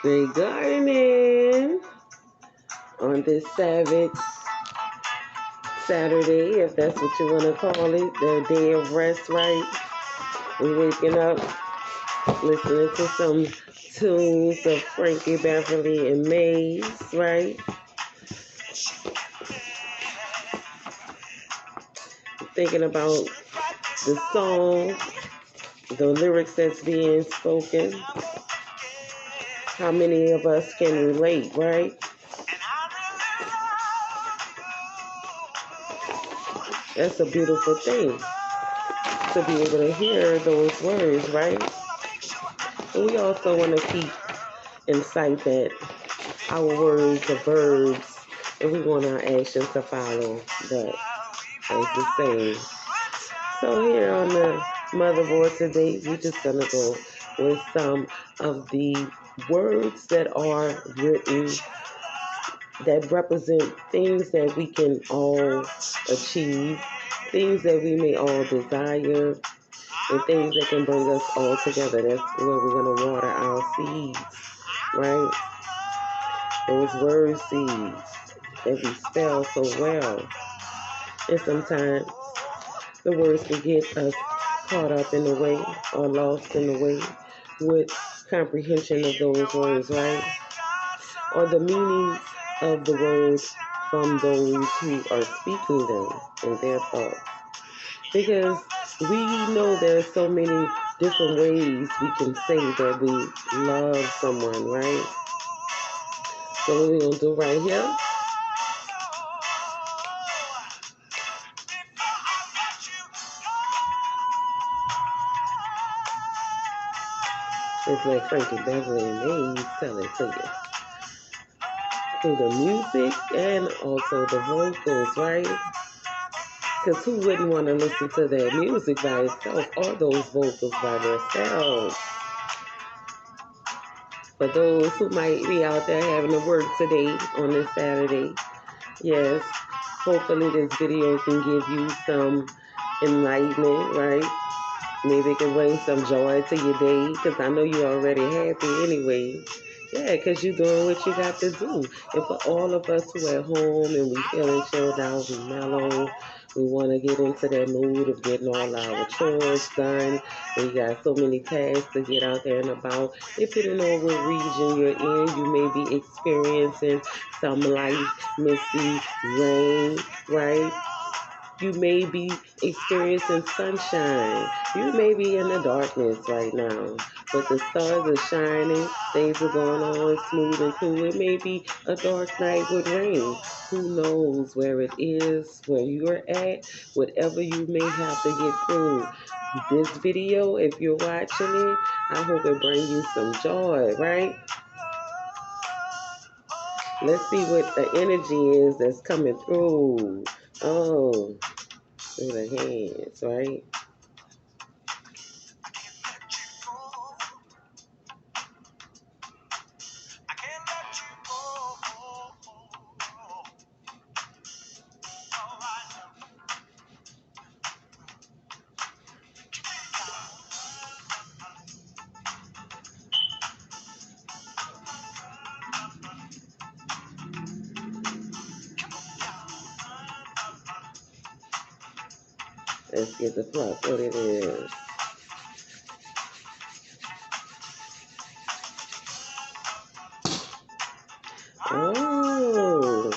Great gardening on this Sabbath Saturday, if that's what you want to call it, the day of rest, right? We're waking up, listening to some tunes of Frankie Beverly and Maze, right? Thinking about the song, the lyrics that's being spoken, how many of us can relate, right? That's a beautiful thing to be able to hear those words, right? But we also want to keep in sight that our words are verbs, and we want our actions to follow that, as the saying. So here on the motherboard today, we're just gonna go with some of the words that are written that represent things that we can all achieve, things that we may all desire, and things that can bring us all together. That's where we're gonna water our seeds, right? Those word seeds that we spell so well. And sometimes the words can get us caught up in the way or lost in the way with comprehension of those words, right? Or the meanings of the words from those who are speaking them and their thoughts. Because we know there's so many different ways we can say that we love someone, right? So what we're going to do right here is let Frankie Beverly and Maze tell it to you. Through the music and also the vocals, right? Because who wouldn't want to listen to that music by itself or those vocals by themselves? For those who might be out there having to work today on this Saturday, yes, hopefully this video can give you some enlightenment, right? Maybe it can bring some joy to your day, because I know you're already happy anyway. Yeah, because you're doing what you got to do. And for all of us who are at home and we feeling chilled out, we mellow, we want to get into that mood of getting all our chores done. We got so many tasks to get out there and about. Depending on what region you're in, you may be experiencing some light, misty rain, right? You may be experiencing sunshine. You may be in the darkness right now, but the stars are shining. Things are going on smooth and cool. It may be a dark night with rain. Who knows where it is, where you're at, whatever you may have to get through. This video, if you're watching it, I hope it brings you some joy, right? Let's see what the energy is that's coming through. Oh. Through the hands, right? Let's get the plus what it is. Oh,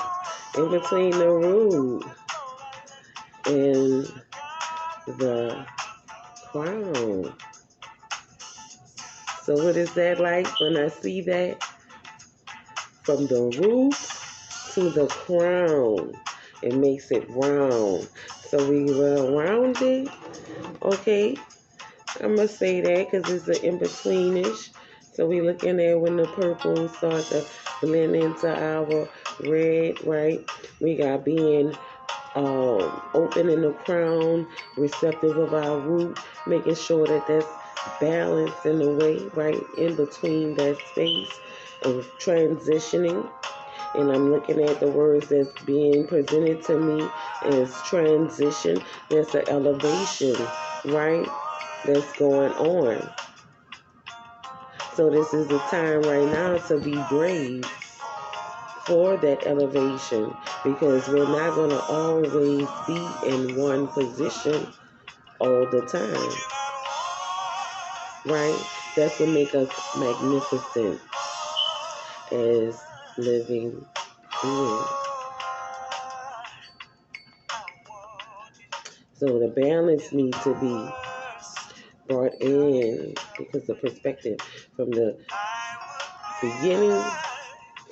in between the root and the crown. So what is that like when I see that? From the root to the crown, it makes it round. So we will round it. Okay, I'm going to say that because it's an in-betweenish. So we looking at when the purple start to blend into our red, right? We got being open in the crown, receptive of our root, making sure that that's balanced in the way, right? In between that space of transitioning. And I'm looking at the words that's being presented to me as transition. There's an elevation, right? That's going on. So this is the time right now to be brave for that elevation, because we're not going to always be in one position all the time, right? That's what makes us magnificent as living beings. So the balance needs to be brought in, because the perspective from the beginning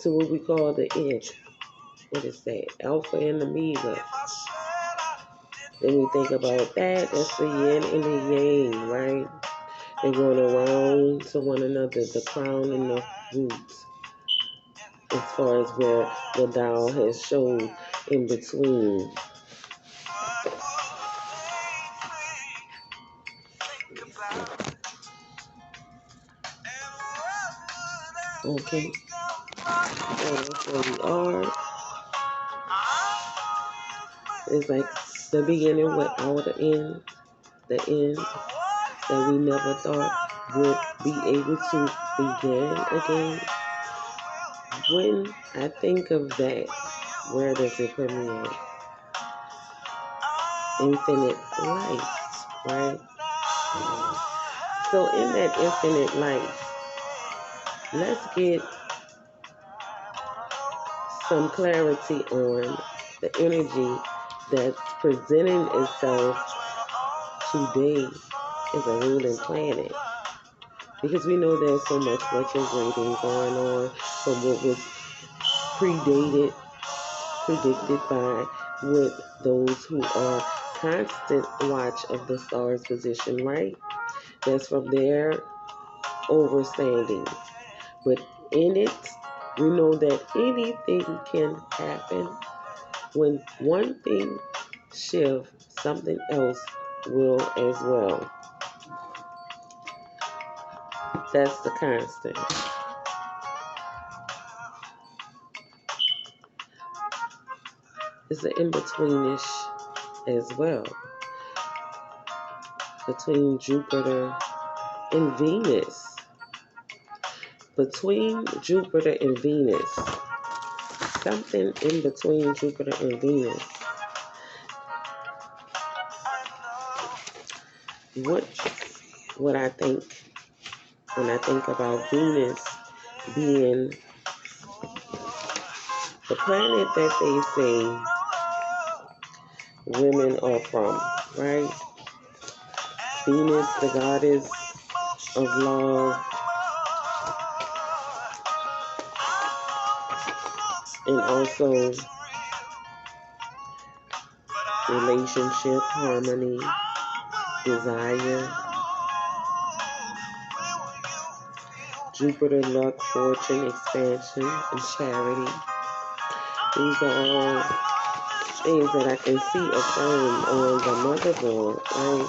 to what we call the end. What is that? Alpha and Omega. Then we think about that. That's the yin and the yang, right? They're going around to one another, the crown and the roots, as far as where the Tao has showed in between. Okay, so that's where we are. It's like the beginning without the end, that we never thought would be able to begin again. When I think of that, where does it put me at? Infinite life, right? So in that infinite life, let's get some clarity on the energy that's presenting itself today as a ruling planet. Because we know there's so much retrograding going on from what was predicted by what those who are constant watch of the stars' position, right? That's from their overstanding. But in it, we know that anything can happen. When one thing shifts, something else will as well. That's the constant. It's an in-betweenish as well, between Jupiter and Venus. Between Jupiter and Venus, something in between Jupiter and Venus. What I think when I think about Venus being the planet that they say women are from, right? Venus, the goddess of love and also relationship, harmony, desire. Jupiter, luck, fortune, expansion, and charity. These are all things that I can see affirmed on the motherboard, right?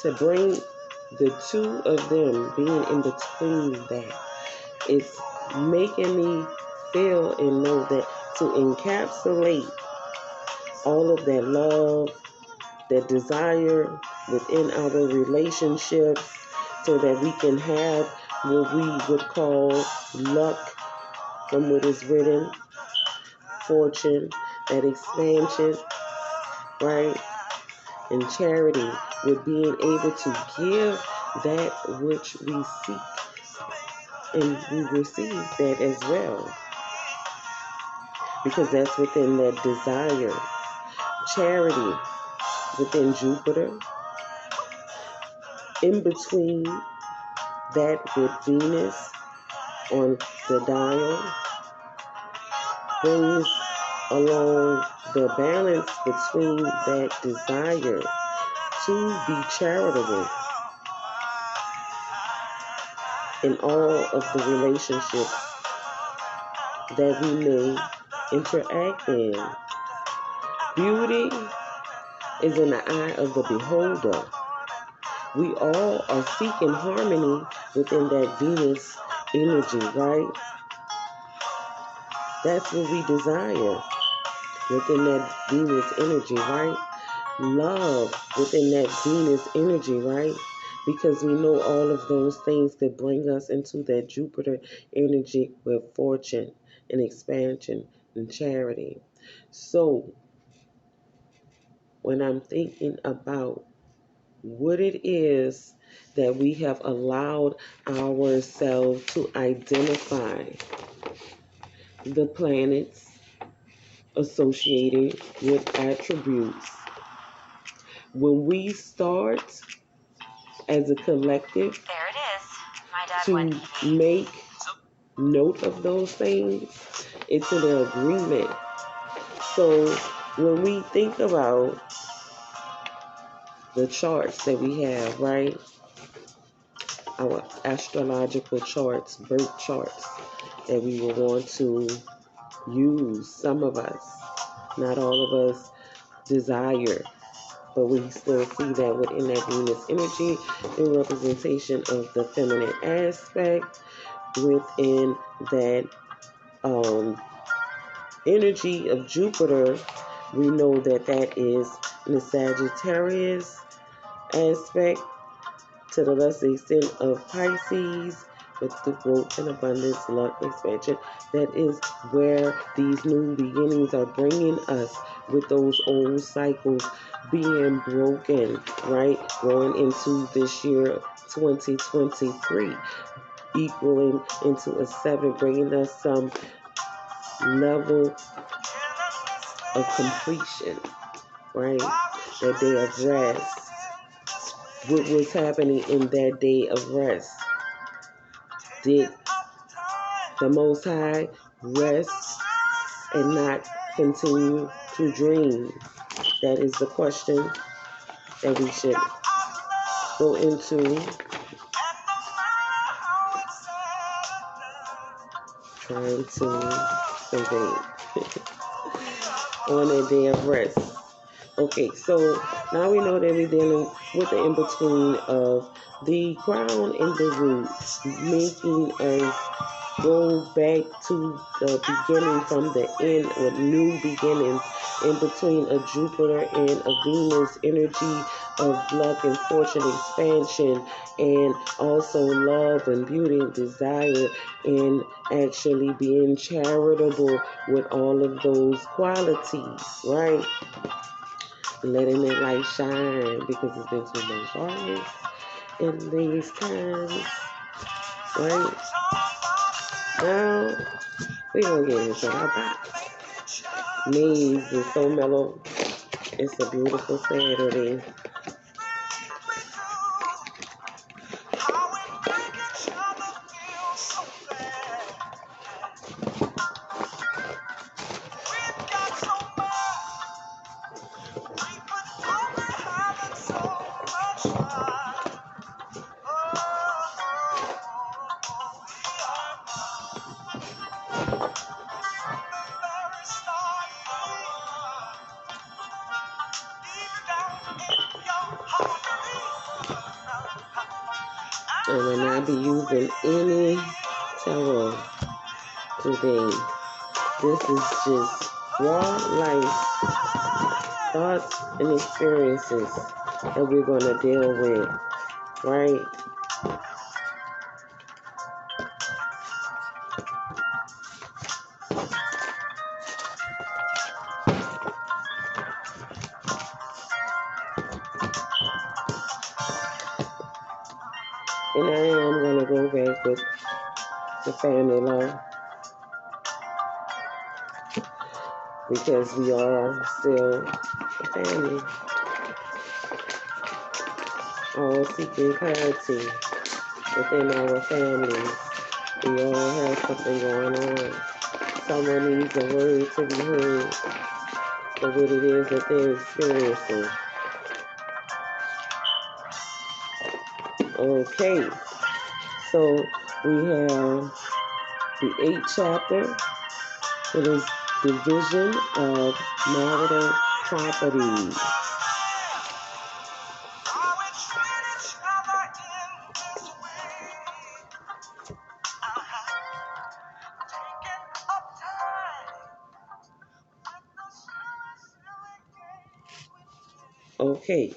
To bring the two of them being in between that, it's making me feel and know that to encapsulate all of that love, that desire within our relationships, so that we can have what we would call luck from what is written, fortune, that expansion, right? And charity, with being able to give that which we seek, and we receive that as well, because that's within that desire. Charity within Jupiter, in between that with Venus on the dial, brings along the balance between that desire to be charitable in all of the relationships that we may interact in. Beauty is in the eye of the beholder. We all are seeking harmony within that Venus energy, right? That's what we desire within that Venus energy, right? Love within that Venus energy, right? because we know all of those things could bring us into that Jupiter energy with fortune and expansion and charity. So when I'm thinking about what it is that we have allowed ourselves to identify the planets associated with attributes, when we start as a collective There it is. My dad to went make note of those things, it's an agreement. So when we think about the charts that we have, right? Our astrological charts, birth charts that we will want to use. Some of us, not all of us, desire, but we still see that within that Venus energy in representation of the feminine aspect within that energy of Jupiter. We know that that is in the Sagittarius aspect to the lesser extent of Pisces with the growth and abundance, luck, expansion. That is where these new beginnings are bringing us with those old cycles being broken, right? Going into this year 2023, equaling into a 7, bringing us some level of completion, right? That day of rest. What was happening in that day of rest? Did the Most High rest and not continue to dream? That is the question that we should go into, trying to convey on a day of rest. Okay, so now we know that we're dealing with the in-between of the crown and the root, making us go back to the beginning from the end with new beginnings in between a Jupiter and a Venus energy of luck and fortune expansion, and also love and beauty and desire, and actually being charitable with all of those qualities, right? Letting that light shine because it's been too much darkness in these times, right? Now, we're going to get into our box. Maze is so mellow. It's a beautiful Saturday. I will not be using any tarot today. This is just raw life thoughts and experiences that we're going to deal with, right? And I am going to go back with the family law because we are still a family, all seeking clarity within our families. We all have something going on. Someone needs a word to be heard for what it is that they're experiencing. Okay, so we have the 8th chapter. It is division of marital property. Okay.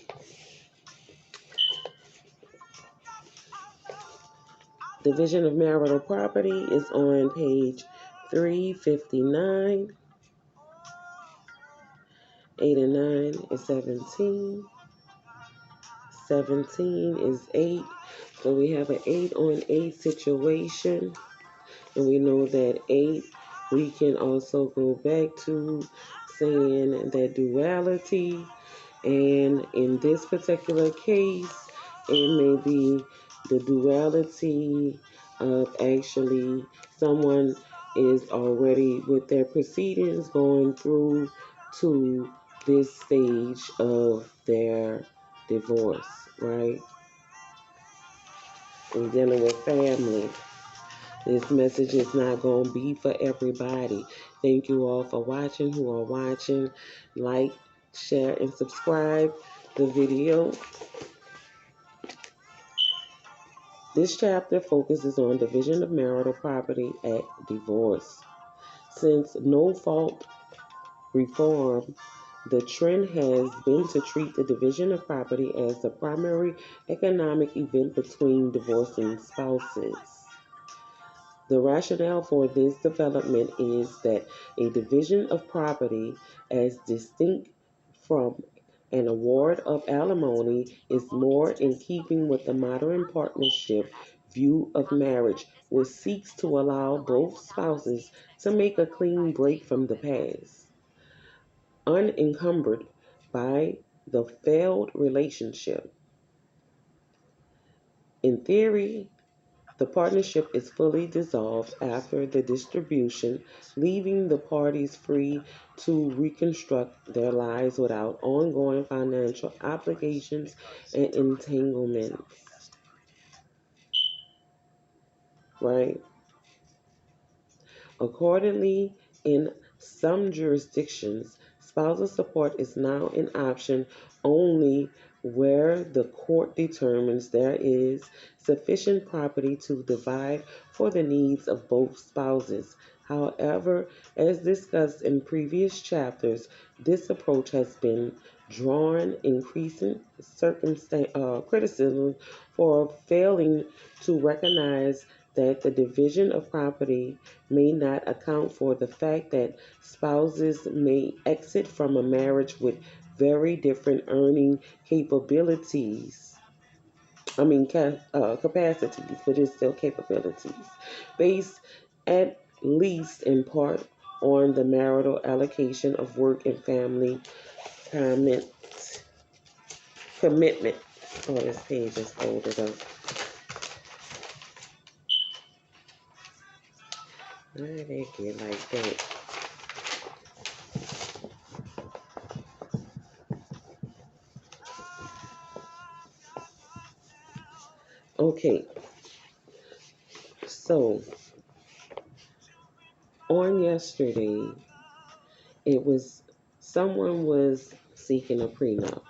Division of marital property is on page 359. 8 and 9 is 17. 17 is 8. So we have an 8 on 8 situation. And we know that 8, we can also go back to saying that duality. And in this particular case, it may be the duality of actually someone is already with their proceedings going through to this stage of their divorce, right? We're dealing with family. This message is not going to be for everybody. Thank you all for watching, who are watching. Like, share, and subscribe the video. This chapter focuses on division of marital property at divorce. Since no-fault reform, the trend has been to treat the division of property as the primary economic event between divorcing spouses. The rationale for this development is that a division of property, as distinct from an award of alimony, is more in keeping with the modern partnership view of marriage, which seeks to allow both spouses to make a clean break from the past, unencumbered by the failed relationship. In theory, the partnership is fully dissolved after the distribution, leaving the parties free to reconstruct their lives without ongoing financial obligations and entanglements. Right? Accordingly, in some jurisdictions, spousal support is now an option only where the court determines there is sufficient property to divide for the needs of both spouses. However, as discussed in previous chapters, this approach has been drawn increasing criticism for failing to recognize that the division of property may not account for the fact that spouses may exit from a marriage with very different earning capabilities. Capacities, but it's still capabilities, based at least in part on the marital allocation of work and family comment, commitment. Oh, this page is folded up. Why did it get like that? Okay, so on yesterday, it was someone was seeking a prenup,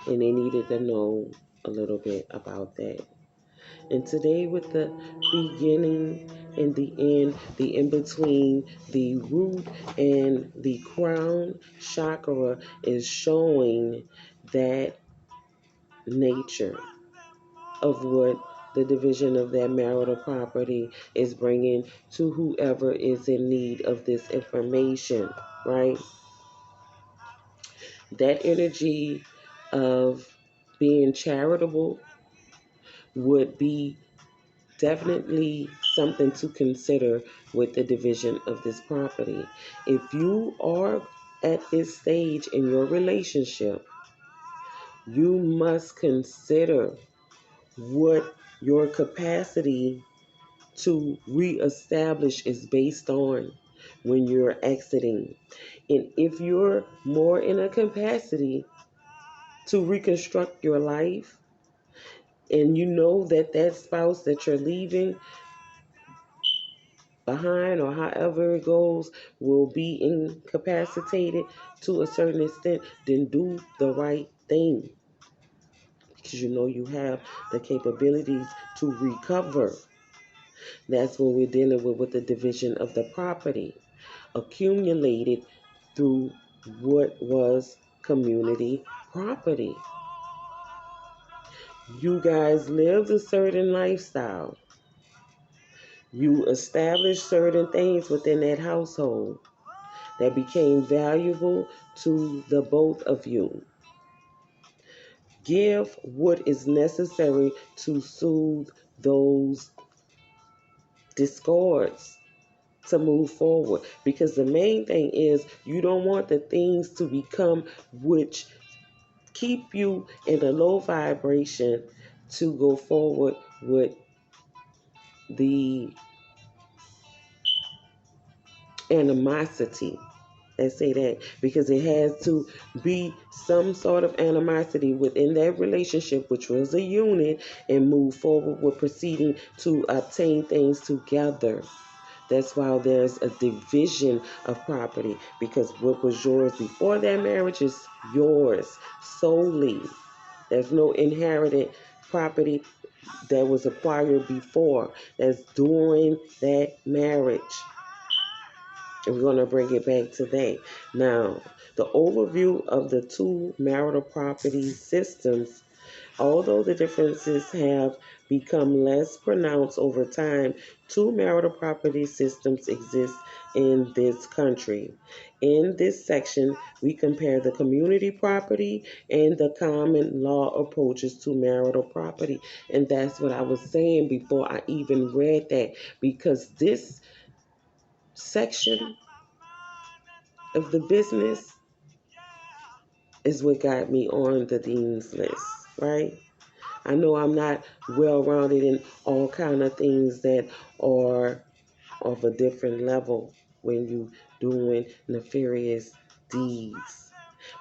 and they needed to know a little bit about that. And today, with the beginning and the end, the in between, the root and the crown chakra is showing that nature of what the division of that marital property is bringing to whoever is in need of this information, right? That energy of being charitable would be definitely something to consider with the division of this property. If you are at this stage in your relationship, you must consider what your capacity to reestablish is based on when you're exiting. And if you're more in a capacity to reconstruct your life, and you know that that spouse that you're leaving behind or however it goes will be incapacitated to a certain extent, then do the right thing, because you know you have the capabilities to recover. That's what we're dealing with the division of the property accumulated through what was community property. You guys lived a certain lifestyle. You established certain things within that household that became valuable to the both of you. Give what is necessary to soothe those discords to move forward. Because the main thing is you don't want the things to become which keep you in a low vibration to go forward with the animosity. Let's say that, because it has to be some sort of animosity within that relationship, which was a unit, and move forward with proceeding to obtain things together. That's why there's a division of property, because what was yours before that marriage is yours solely. There's no inherited property that was acquired before. That's during that marriage. And we're going to bring it back today. Now, the overview of the two marital property systems. Although the differences have become less pronounced over time, two marital property systems exist in this country. In this section, we compare the community property and the common law approaches to marital property. And that's what I was saying before I even read that, because this section of the business is what got me on the dean's list, right? I know I'm not well rounded in all kind of things that are of a different level when you doing nefarious deeds.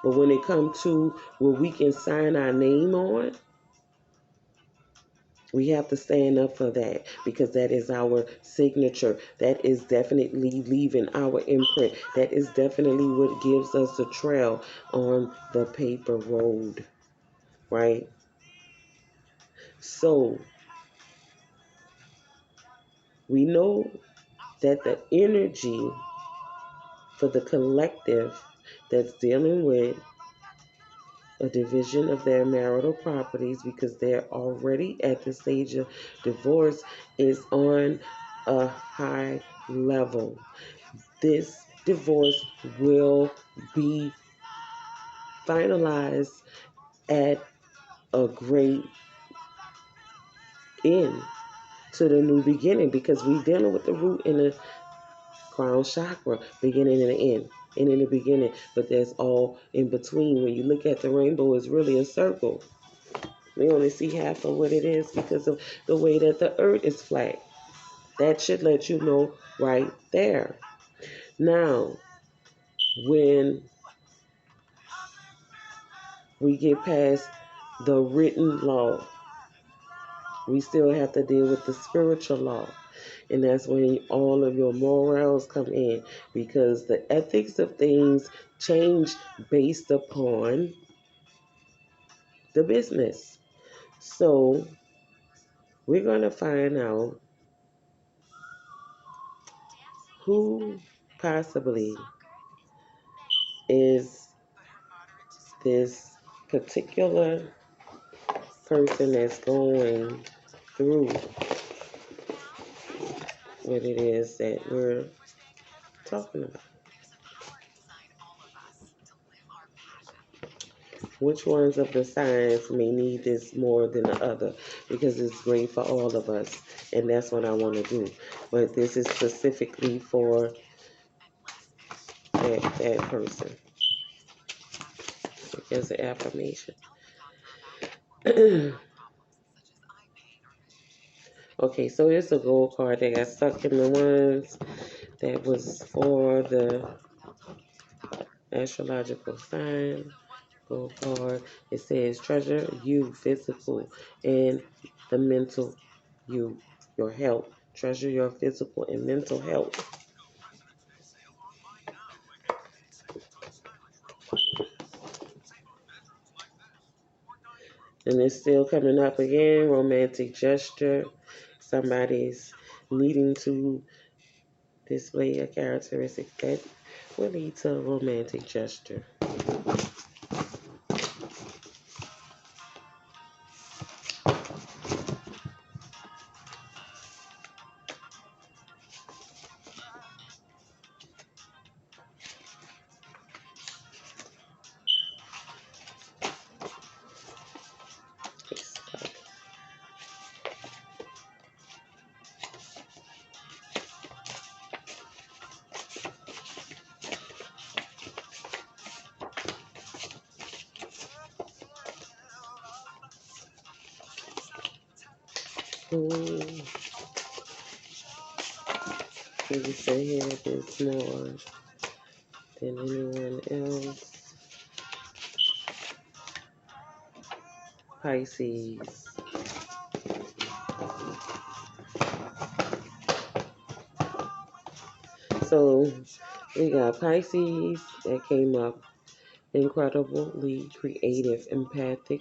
But when it comes to what we can sign our name on, we have to stand up for that, because that is our signature. That is definitely leaving our imprint. That is definitely what gives us a trail on the paper road, right? So we know that the energy for the collective that's dealing with a division of their marital properties, because they're already at the stage of divorce, is on a high level. This divorce will be finalized at a great end to the new beginning, because we're dealing with the root and the crown chakra, beginning and the end. And in the beginning, but there's all in between. When you look at the rainbow, it's really a circle. We only see half of what it is because of the way that the earth is flat. That should let you know right there. Now, when we get past the written law, we still have to deal with the spiritual law. And that's when all of your morals come in, because the ethics of things change based upon the business. So we're going to find out who possibly is this particular person that's going through what it is that we're talking about. Which ones of the signs may need this more than the other, because it's great for all of us, and that's what I want to do. But this is specifically for that person. It's an affirmation. Okay, so it's a gold card that got stuck in the ones that was for the astrological sign. Gold card. It says treasure you, physical and the mental you, your health. Treasure your physical and mental health. And it's still coming up again. Romantic gesture. Somebody's needing to display a characteristic that will lead to a romantic gesture. Who you say here this more than anyone else? Pisces. So we got Pisces that came up, incredibly creative, empathic,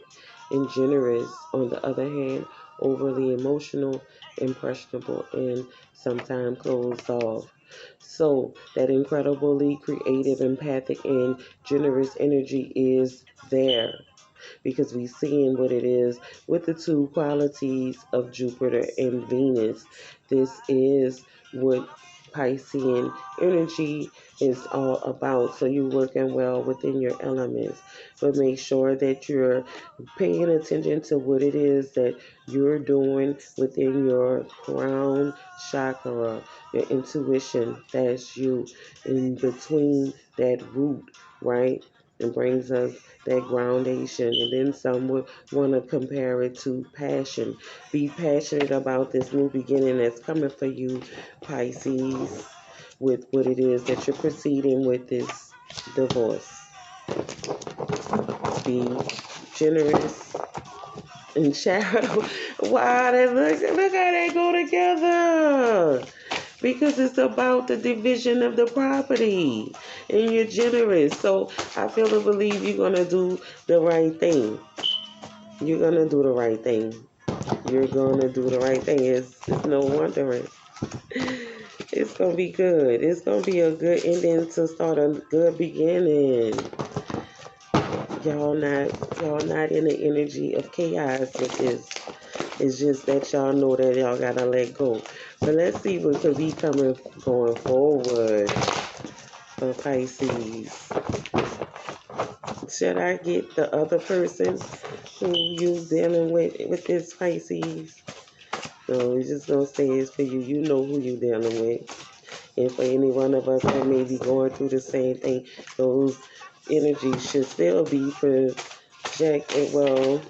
and generous. On the other hand, overly emotional, impressionable, and sometimes closed off. So that incredibly creative, empathic, and generous energy is there because we seeing what it is with the two qualities of Jupiter and Venus. This is what Piscean energy is all about. So you're working well within your elements, but make sure that you're paying attention to what it is that you're doing within your crown chakra, your intuition. That's you in between that root, right? It brings us that groundation, and then some would want to compare it to passion. Be passionate about this new beginning that's coming for you, Pisces, with what it is that you're proceeding with this divorce. Be generous and charitable. Wow, look how they go together. Because it's about the division of the property and you're generous. So I feel to believe you're going to do the right thing. You're going to do the right thing. You're going to do the right thing. It's no wondering. It's going to be good. It's going to be a good ending to start a good beginning. Y'all not in the energy of chaos with this. It's just that y'all know that y'all gotta let go. But let's see what could be coming going forward for Pisces. Should I get the other person who you dealing with this Pisces? No, we're just gonna say it's for you. You know who you dealing with. And for any one of us that may be going through the same thing, those energies should still be projected, well,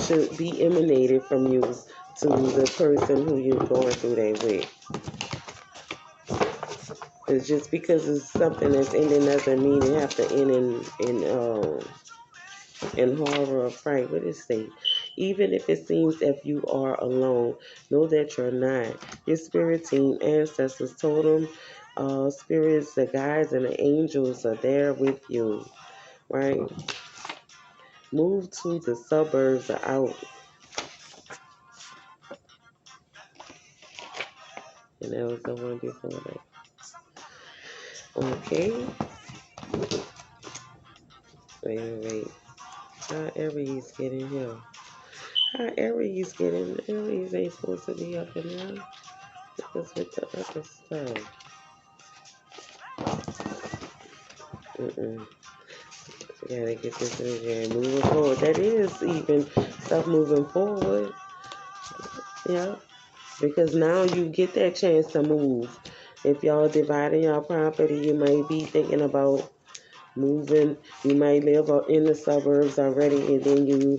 should be emanated from you to the person who you're going through that with. It's just because it's something that's ending doesn't mean it have to end in horror or fright. What it say? Even if it seems if you are alone, know that you're not. Your spirit team, ancestors, totem, spirits, the guides, and the angels are there with you, right? Move to the suburbs or out. And that was the one before that. Okay. Wait. How Aries getting here? How Aries getting? Aries ain't supposed to be up in there. Because with the other stuff. Gotta get this in there and moving forward. That is even stuff moving forward. Yeah. Because now you get that chance to move. If y'all dividing your property, you might be thinking about moving. You might live in the suburbs already, and then you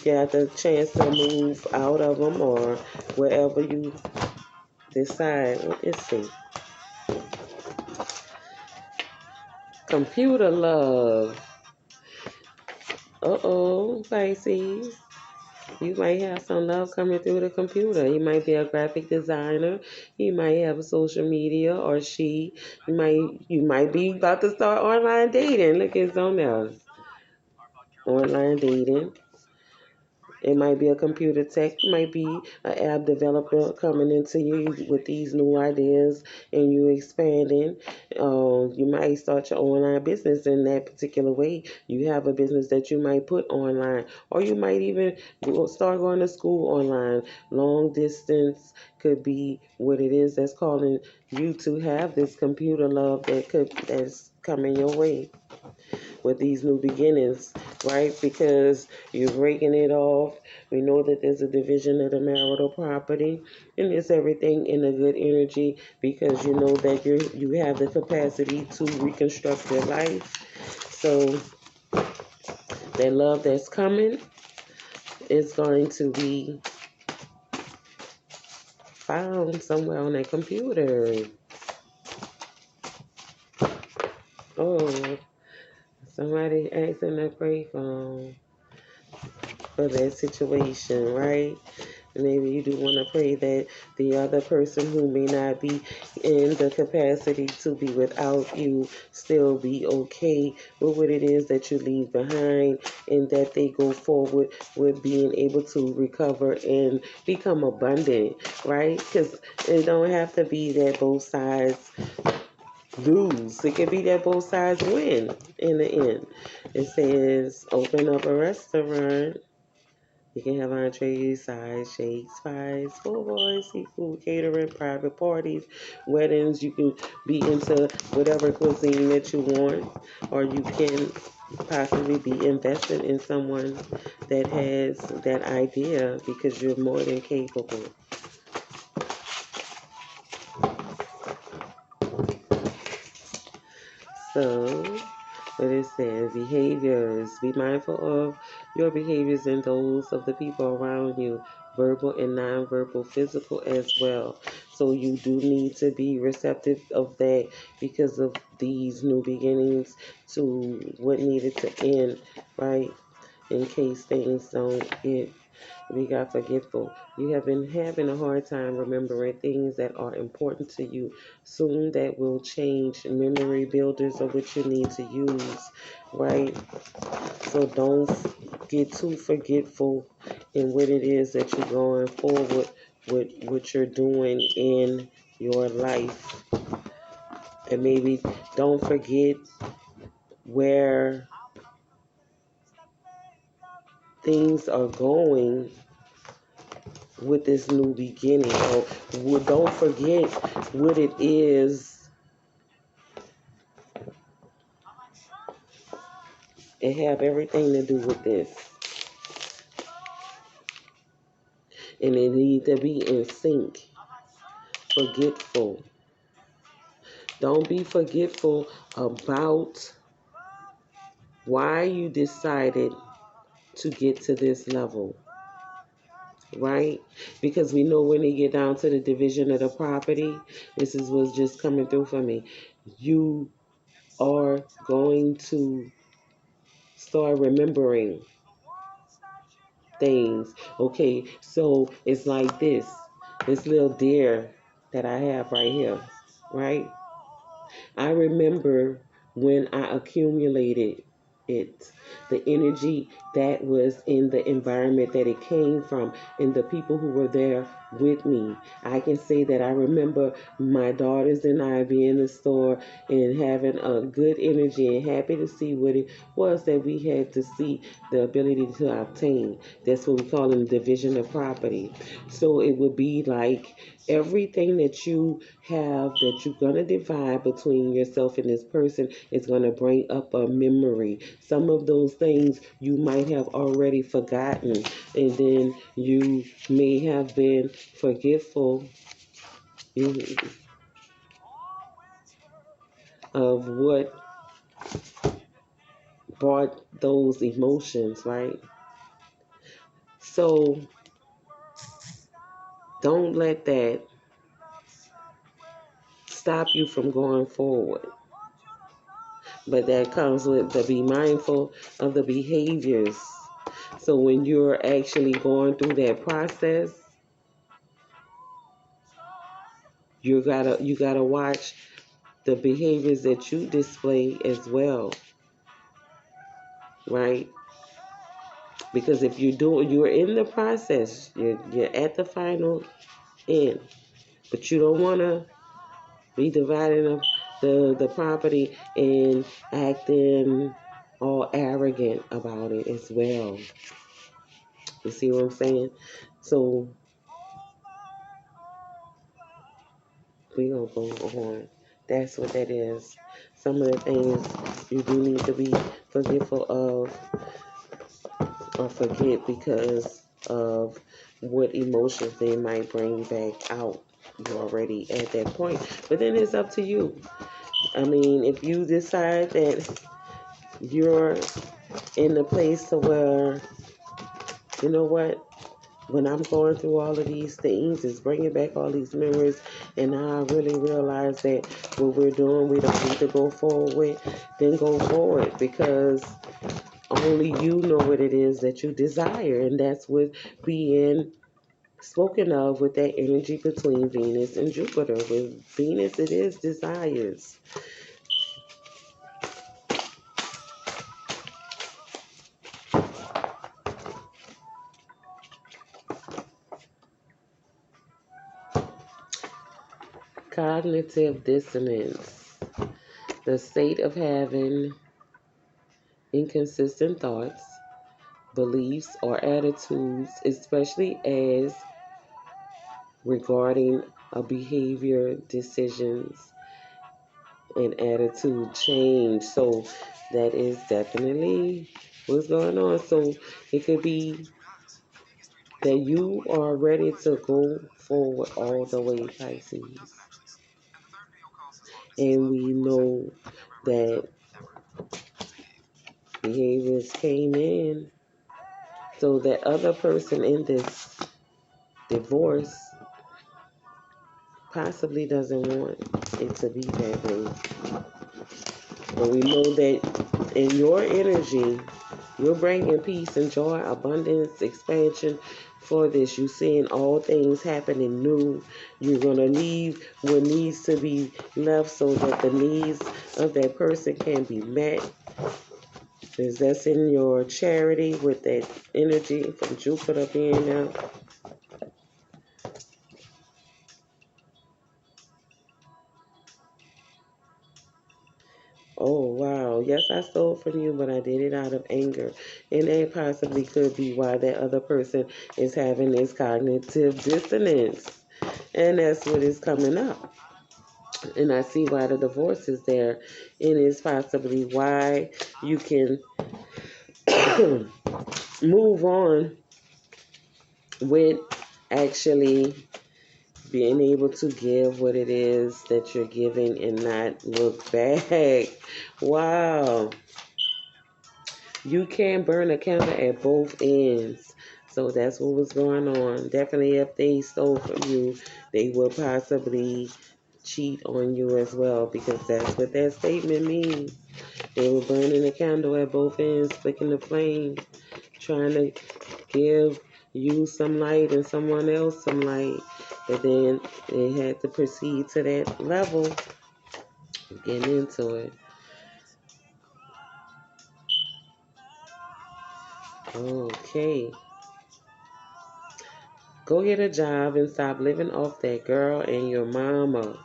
got the chance to move out of them or wherever you decide. Let's see. Computer love. Pisces. You might have some love coming through the computer. You might be a graphic designer. You might have social media, or you might be about to start online dating. Look at something else. Online dating. It might be a computer tech. It might be an app developer coming into you with these new ideas and you expanding. You might start your online business in that particular way. You have a business that you might put online, or you might even start going to school online. Long distance could be what it is that's calling you to have this computer love that's coming your way with these new beginnings, right? Because you're breaking it off. We know that there's a division of the marital property, and it's everything in a good energy because you know that you have the capacity to reconstruct your life. So that love that's coming is going to be found somewhere on that computer. Oh, somebody asking to pray for that situation, right? Maybe you do want to pray that the other person who may not be in the capacity to be without you still be okay with what it is that you leave behind, and that they go forward with being able to recover and become abundant, right? Because it don't have to be that both sides lose. It could be that both sides win in the end. It says open up a restaurant. You can have entrees, sides, shakes, pies, full boys, seafood, catering, private parties, weddings. You can be into whatever cuisine that you want, or you can possibly be invested in someone that has that idea, because you're more than capable. So, what it says, behaviors. Be mindful of your behaviors and those of the people around you, verbal and nonverbal, physical as well. So you do need to be receptive of that, because of these new beginnings to what needed to end, right? In case things don't get, we got forgetful. You have been having a hard time remembering things that are important to you. Soon that will change. Memory builders are what you need to use, right? So don't get too forgetful in what it is that you're going forward with, what you're doing in your life. And maybe don't forget where things are going with this new beginning. Or don't forget what it is. It have everything to do with this. And it need to be in sync. Forgetful. Don't be forgetful about why you decided to get to this level. Right? Because we know when they get down to the division of the property, this is what's just coming through for me. You are going to start remembering things. Okay, so it's like this little deer that I have right here, right? I remember when I accumulated it, the energy that was in the environment that it came from, and the people who were there with me. I can say that I remember my daughters and I being in the store and having a good energy and happy to see what it was that we had to see, the ability to obtain. That's what we call in division of property. So it would be like everything that you have that you're going to divide between yourself and this person is going to bring up a memory. Some of those things you might have already forgotten, and then you may have been forgetful of what brought those emotions, right? So don't let that stop you from going forward. But that comes with to be mindful of the behaviors. So when you're actually going through that process, you gotta watch the behaviors that you display as well, right? Because if you're in the process, you're at the final end, but you don't want to be dividing up the property and acting all arrogant about it as well. You see what I'm saying? So we gonna go on. That's what that is. Some of the things you do need to be forgetful of or forget because of what emotions they might bring back out. You're already at that point. But then it's up to you. I mean, if you decide that you're in the place to where, you know what, when I'm going through all of these things, it's bringing back all these memories, and I really realize that what we're doing, we don't need to go forward with, then go forward, because only you know what it is that you desire, and that's what being spoken of with that energy between Venus and Jupiter. With Venus, it is desires. Cognitive dissonance, the state of having inconsistent thoughts, beliefs, or attitudes, especially as regarding a behavior, decisions, and attitude change. So that is definitely what's going on. So it could be that you are ready to go forward all the way, Pisces. And we know that behaviors came in. So that other person in this divorce possibly doesn't want it to be that way. But we know that in your energy, you're bringing peace and joy, abundance, expansion for this. You're seeing all things happening new. You're going to leave what needs to be left so that the needs of that person can be met. Because that's in your charity with that energy from Jupiter being out. Oh, wow. Yes, I stole from you, but I did it out of anger. And that possibly could be why that other person is having this cognitive dissonance. And that's what is coming up. And I see why the divorce is there. And it's possibly why you can move on with actually being able to give what it is that you're giving and not look back. Wow. You can burn a candle at both ends. So that's what was going on. Definitely, if they stole from you, they will possibly cheat on you as well, because that's what that statement means. They were burning a candle at both ends, flicking the flame, trying to give you some light and someone else some light. But then they had to proceed to that level, getting into it. Okay. Go get a job and stop living off that girl and your mama.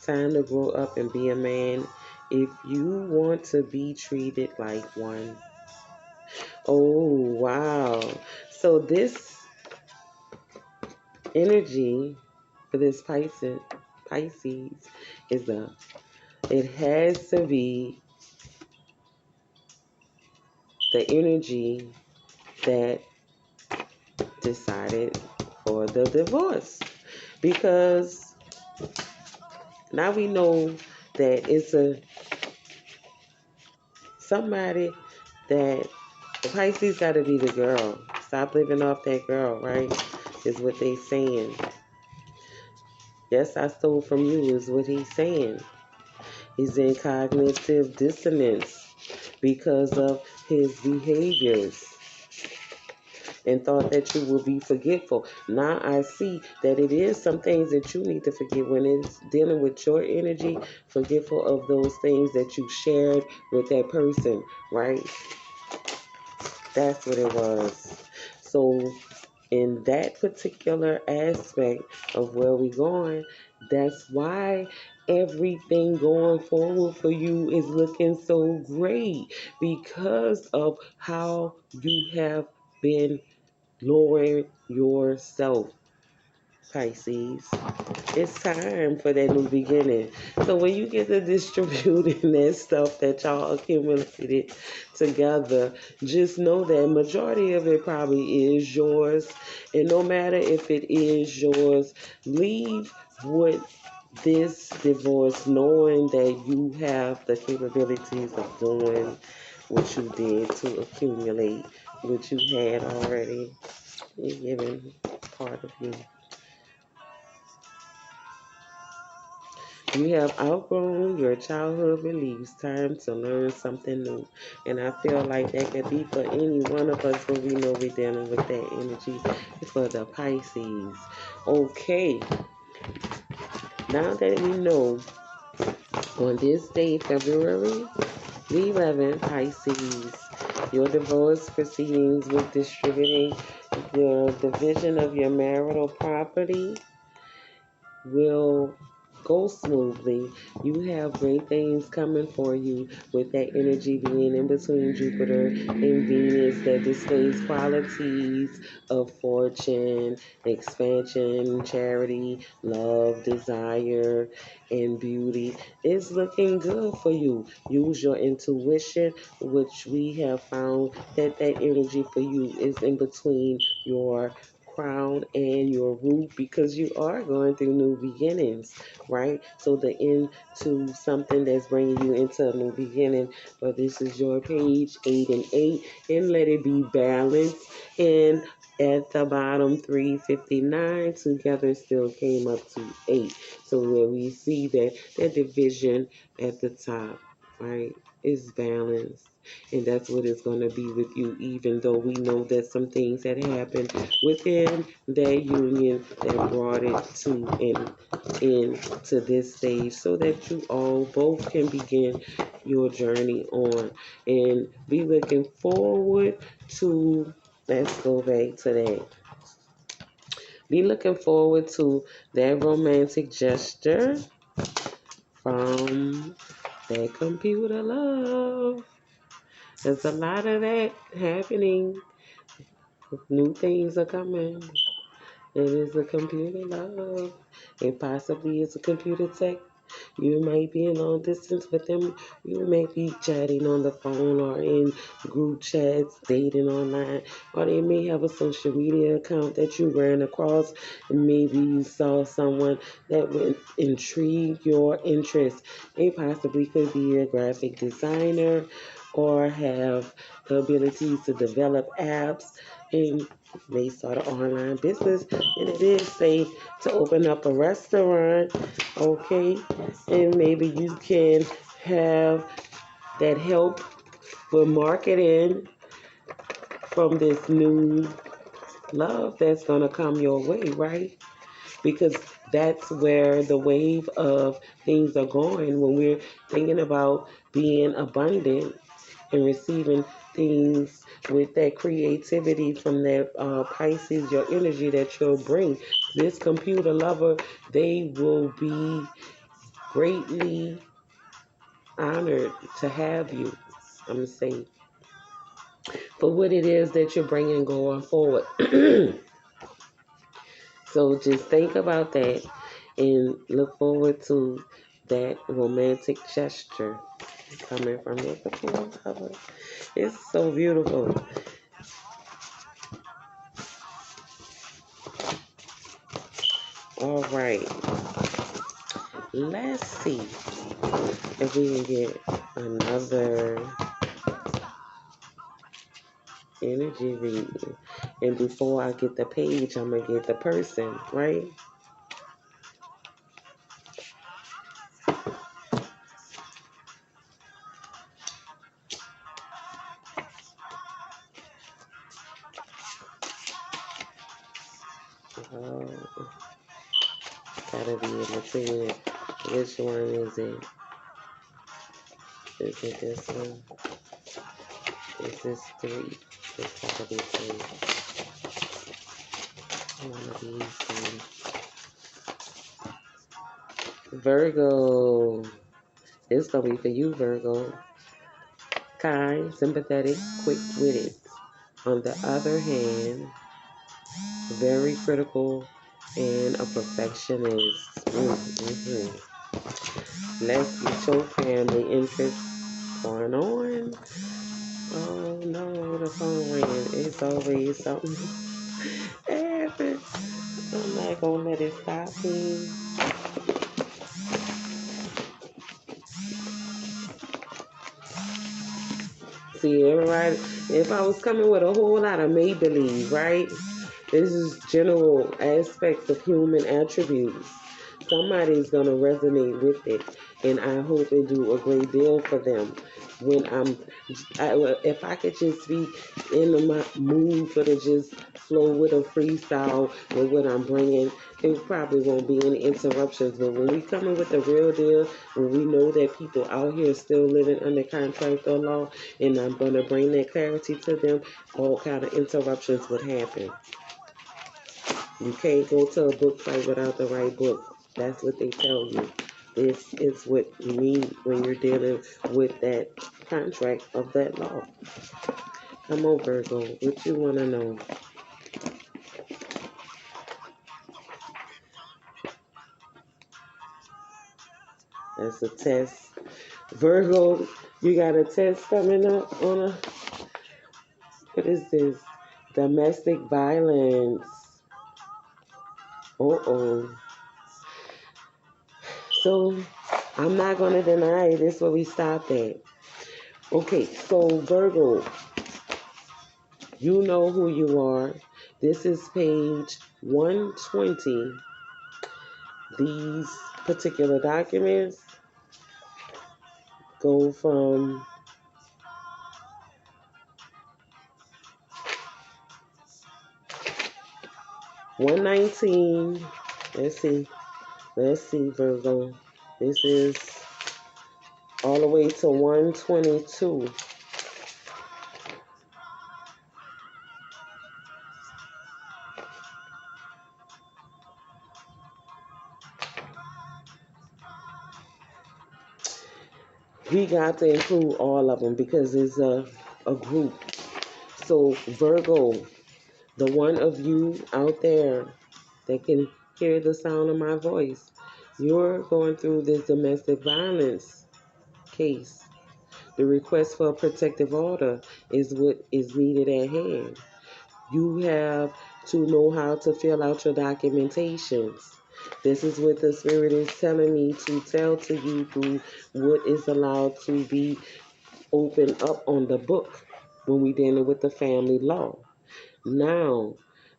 Time to grow up and be a man if you want to be treated like one. Oh, wow. So this energy for this Pisces is it has to be the energy that decided for the divorce. Because now we know that it's a somebody that the Pisces got to be the girl. Stop living off that girl, right? Is what they saying. Yes, I stole from you is what he's saying. He's in cognitive dissonance because of his behaviors and thought that you will be forgetful. Now I see that it is some things that you need to forget when it's dealing with your energy, forgetful of those things that you shared with that person, right? That's what it was. So in that particular aspect of where we're going, that's why everything going forward for you is looking so great, because of how you have been lowering yourself, Pisces. It's time for that new beginning. So when you get to distributing that stuff that y'all accumulated together, just know that majority of it probably is yours. And no matter if it is yours, leave with this divorce knowing that you have the capabilities of doing what you did to accumulate what you had already. You're giving part of you. You have outgrown your childhood beliefs. Time to learn something new. And I feel like that could be for any one of us when we know we're dealing with that energy. For the Pisces. Okay. Now that we know on this day, February the 11th, Pisces, your divorce proceedings with distributing the division of your marital property will go smoothly. You have great things coming for you with that energy being in between Jupiter and Venus that displays qualities of fortune, expansion, charity, love, desire, and beauty. It's looking good for you. Use your intuition, which we have found that energy for you is in between your crown and your root because you are going through new beginnings, right? So the end to something that's bringing you into a new beginning. But this is your page 8 and 8, and let it be balanced. And at the bottom, 359 together still came up to 8. So where we see that division at the top, right, is balanced. And that's what it's going to be with you, even though we know that some things had happened within that union that brought it to into this stage so that you all both can begin your journey on and be looking forward to, let's go back to that. Be looking forward to that romantic gesture from that computer love. There's a lot of that happening. New things are coming. It is a computer love. It possibly is a computer tech. You might be in long distance with them. You may be chatting on the phone or in group chats, dating online, or they may have a social media account that you ran across, and maybe you saw someone that would intrigue your interest. They possibly could be a graphic designer or have the ability to develop apps and may start an online business, and it is safe to open up a restaurant, okay? And maybe you can have that help with marketing from this new love that's going to come your way, right? Because that's where the wave of things are going when we're thinking about being abundant and receiving things with that creativity from that Pisces, your energy that you'll bring. This computer lover, they will be greatly honored to have you. I'm saying for what it is that you're bringing going forward. So just think about that and look forward to that romantic gesture coming from your computer lover. It's so beautiful. All right. Let's see if we can get another energy reading. And before I get the page, I'm going to get the person, right? Oh, gotta be in between it. Which one is it? Is it this one? Is this 3? It's gotta be 3. One of these 3. Virgo. It's gonna be for you, Virgo. Kind, sympathetic, quick-witted. On the other hand, very critical and a perfectionist. Mm-hmm. Let's get your family interest going on. Oh no, the phone ringing. It's always something happens. I'm not gonna let it stop me. See, everybody, if I was coming with a whole lot of make believe, right? This is general aspects of human attributes. Somebody's gonna resonate with it, and I hope it do a great deal for them. When if I could just be in the mood for to just flow with a freestyle with what I'm bringing, it probably won't be any interruptions. But when we coming with the real deal, when we know that people out here still living under contract or law, and I'm gonna bring that clarity to them, all kind of interruptions would happen. You can't go to a book fight without the right book. That's what they tell you. This is what you need when you're dealing with that contract of that law. Come on, Virgo. What you want to know? That's a test. Virgo, you got a test coming up on a. What is this? Domestic violence. Uh-oh. So, I'm not going to deny this is where we stopped at. Okay, so Virgo, you know who you are. This is page 120. These particular documents go from 119. Let's see. Let's see, Virgo. This is all the way to 122. We got to include all of them because it's a group. So, Virgo, the one of you out there that can hear the sound of my voice, you're going through this domestic violence case. The request for a protective order is what is needed at hand. You have to know how to fill out your documentations. This is what the Spirit is telling me to tell to you through what is allowed to be opened up on the book when we dealing with the family law. Now,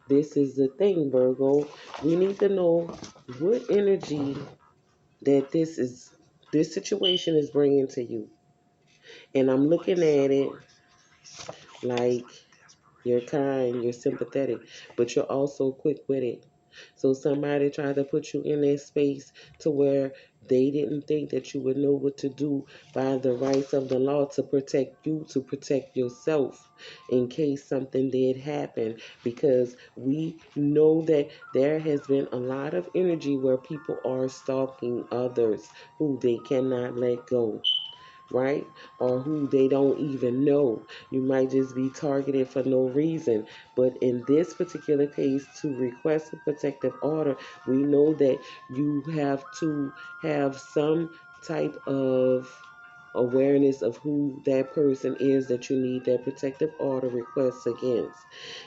this is the thing, Virgo. We need to know what energy that this situation is bringing to you. And I'm looking at it like you're kind, you're sympathetic, but you're also quick with it. So somebody tried to put you in that space to where they didn't think that you would know what to do by the rights of the law to protect you, to protect yourself in case something did happen. Because we know that there has been a lot of energy where people are stalking others who they cannot let go, right? Or who they don't even know. You might just be targeted for no reason. But in this particular case, to request a protective order, we know that you have to have some type of awareness of who that person is that you need that protective order request against.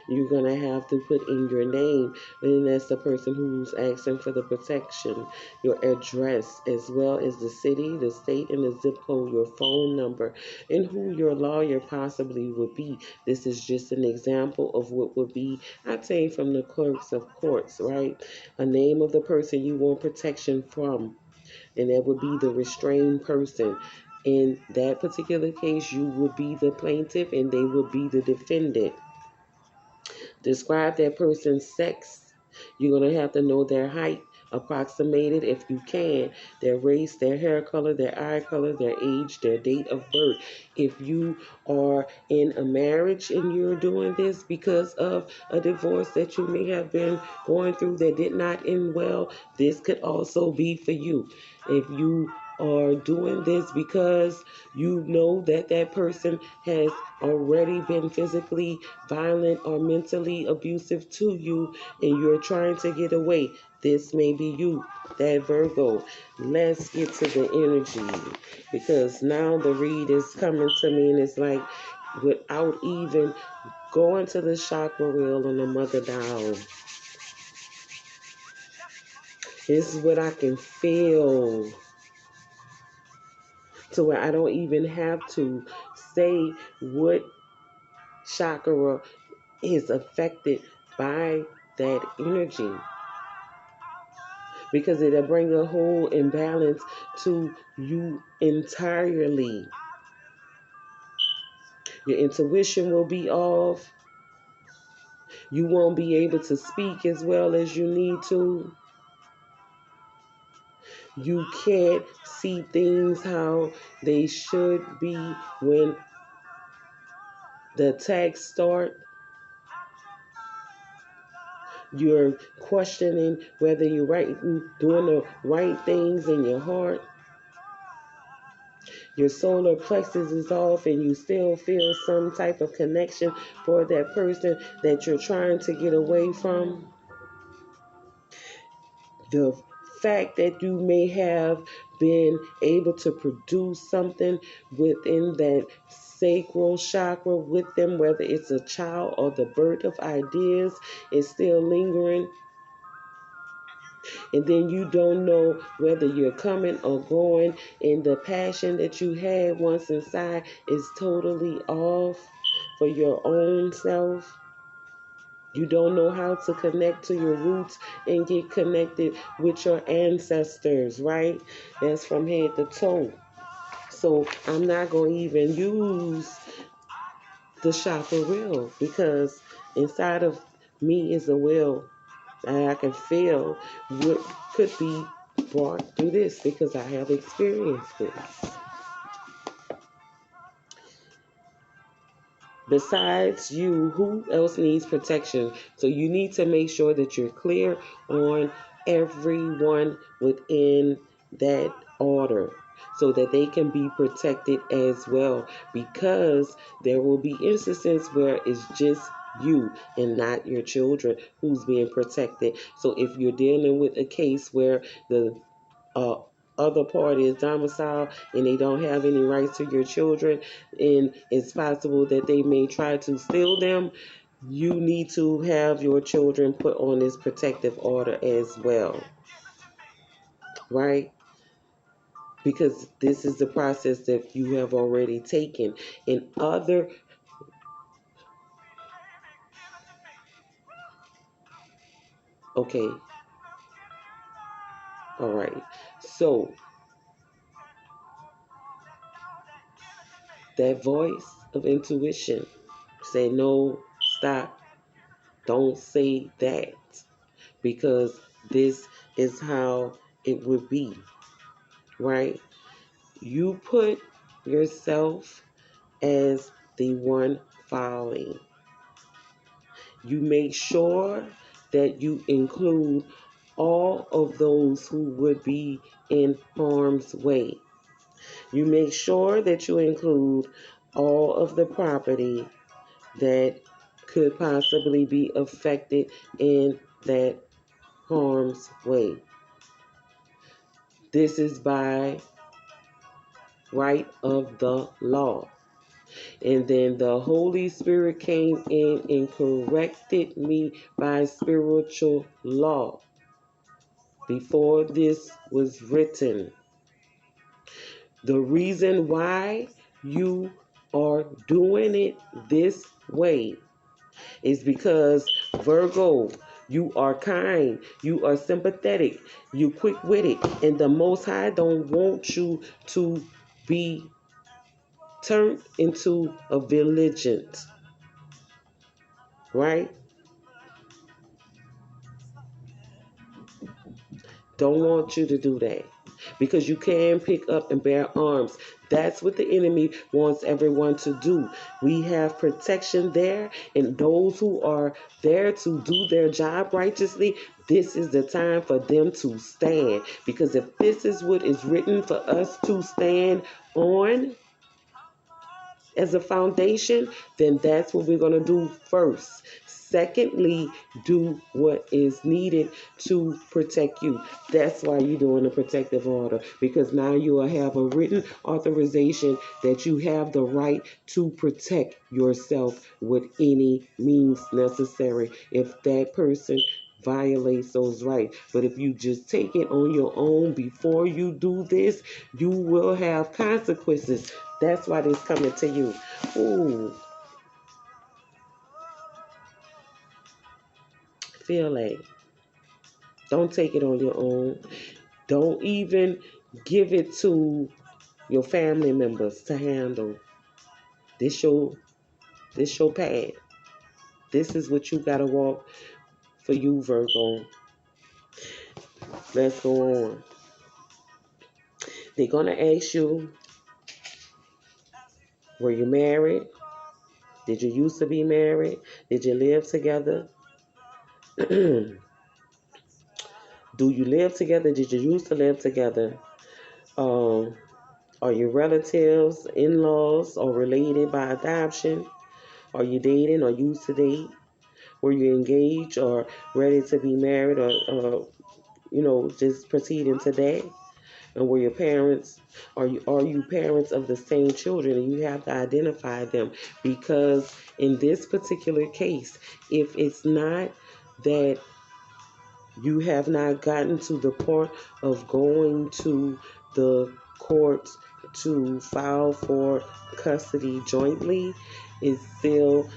You're going to have to put in your name, and that's the person who's asking for the protection, your address, as well as the city, the state, and the zip code, your phone number, and who your lawyer possibly would be. This is just an example of what would be obtained from the clerks of courts, right? A name of the person you want protection from, and that would be the restrained person. In that particular case, you would be the plaintiff and they would be the defendant. Describe that person's sex. You're going to have to know their height, approximated if you can, their race, their hair color, their eye color, their age, their date of birth. If you are in a marriage and you're doing this because of a divorce that you may have been going through that did not end well, this could also be for you. If you are doing this because you know that that person has already been physically violent or mentally abusive to you and you're trying to get away, this may be you, that Virgo. Let's get to the energy because now the read is coming to me and it's like without even going to the chakra wheel on the mother dial. This is what I can feel to where I don't even have to say what chakra is affected by that energy, because it'll bring a whole imbalance to you entirely. Your intuition will be off. You won't be able to speak as well as you need to. You can't see things how they should be when the attacks start. You're questioning whether you're doing the right things in your heart. Your solar plexus is off and you still feel some type of connection for that person that you're trying to get away from. The fact that you may have been able to produce something within that sacral chakra with them, whether it's a child or the birth of ideas, is still lingering. And then you don't know whether you're coming or going, and the passion that you had once inside is totally off for your own self. You don't know how to connect to your roots and get connected with your ancestors, right? That's from head to toe. So I'm not going to even use the chakra wheel, because inside of me is a will, and I can feel what could be brought through this because I have experienced this. Besides you, who else needs protection? So you need to make sure that you're clear on everyone within that order so that they can be protected as well, because there will be instances where it's just you and not your children who's being protected. So if you're dealing with a case where the uh, other party is domiciled and they don't have any rights to your children, and it's possible that they may try to steal them, you need to have your children put on this protective order as well, right? Because this is the process that you have already taken. In other, okay, all right. So that voice of intuition say no, stop, don't say that, because this is how it would be, right? You put yourself as the one filing. You make sure that you include all of those who would be in harm's way. You make sure that you include all of the property that could possibly be affected in that harm's way. This is by right of the law. And then the Holy Spirit came in and corrected me by spiritual law before this was written. The reason why you are doing it this way is because, Virgo, you are kind, you are sympathetic, you quick-witted, and the Most High don't want you to be turned into a vigilant, right? Don't want you to do that, because you can pick up and bear arms. That's what the enemy wants everyone to do. We have protection there, and those who are there to do their job righteously, this is the time for them to stand. Because if this is what is written for us to stand on as a foundation, then that's what we're going to do first. Secondly, do what is needed to protect you. That's why you're doing a protective order, because now you will have a written authorization that you have the right to protect yourself with any means necessary if that person violates those rights. But if you just take it on your own before you do this, you will have consequences. That's why this coming to you. Ooh. feel like. Don't take it on your own. Don't even give it to your family members to handle. This your path. This is what you gotta walk for you, Virgo. Let's go on. They're gonna ask you, were you married? Did you used to be married? Did you live together? Do you live together? Did you used to live together? Um, are you relatives, in-laws, or related by adoption? Are you dating or used to date? Were you engaged or ready to be married, or just proceeding to that? And were your parents, are you parents of the same children? And you have to identify them, because in this particular case, if it's not that you have not gotten to the point of going to the courts to file for custody jointly, it's still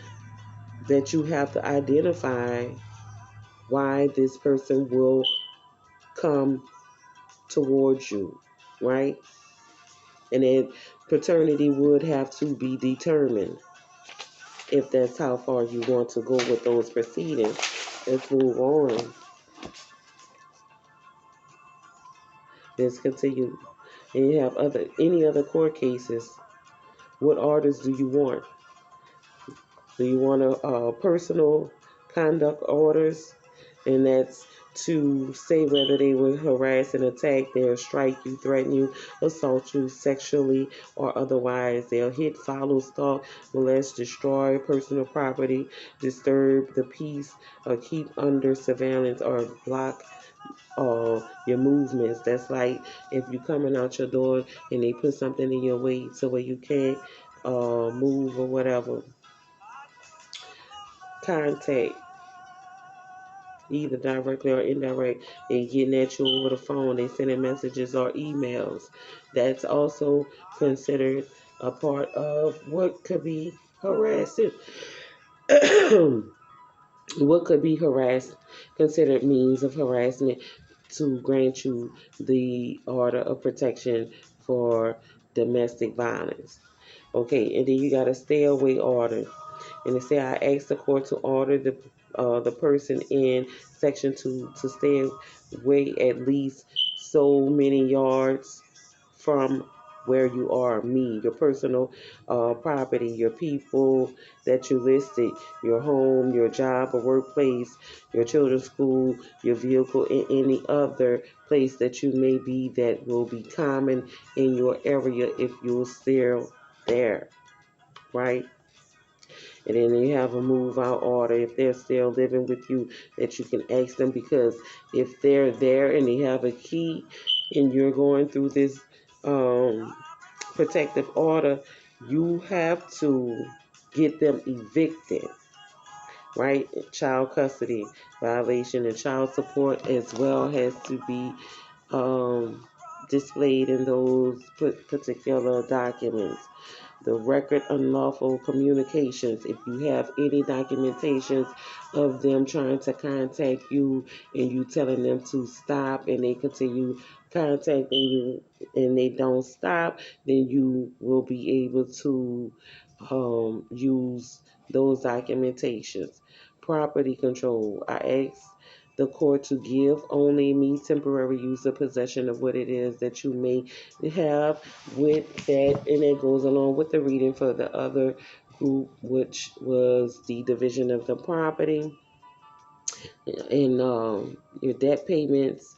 that you have to identify why this person will come towards you, right? And then paternity would have to be determined if that's how far you want to go with those proceedings. Let's move on. Let's continue. And you have any other court cases. What orders do you want? Do you want a personal conduct orders? And that's to say whether they will harass and attack, they'll strike you, threaten you, assault you sexually or otherwise. They'll hit, follow, stalk, molest, destroy personal property, disturb the peace, or keep under surveillance or block your movements. That's like if you coming out your door and they put something in your way so where you can't move or whatever. Contact, either directly or indirect, and getting at you over the phone. They sending messages or emails. That's also considered a part of what could be harassing. What could be harassed, considered means of harassment to grant you the order of protection for domestic violence. Okay, and then you got a stay away order. And it say I asked the court to order the person in section 2 to stay away at least so many yards from where you are, me, your personal property, your people that you listed, your home, your job or workplace, your children's school, your vehicle, and any other place that you may be that will be common in your area if you're still there, right? And then you have a move out order if they're still living with you, that you can ask them, because if they're there and they have a key and you're going through this protective order, you have to get them evicted, right? Child custody violation and child support as well has to be displayed in those particular documents. The record unlawful communications, if you have any documentations of them trying to contact you and you telling them to stop and they continue contacting you and they don't stop, then you will be able to use those documentations. Property control, I asked the court to give only me temporary use of possession of what it is that you may have with that, and it goes along with the reading for the other group, which was the division of the property and your debt payments,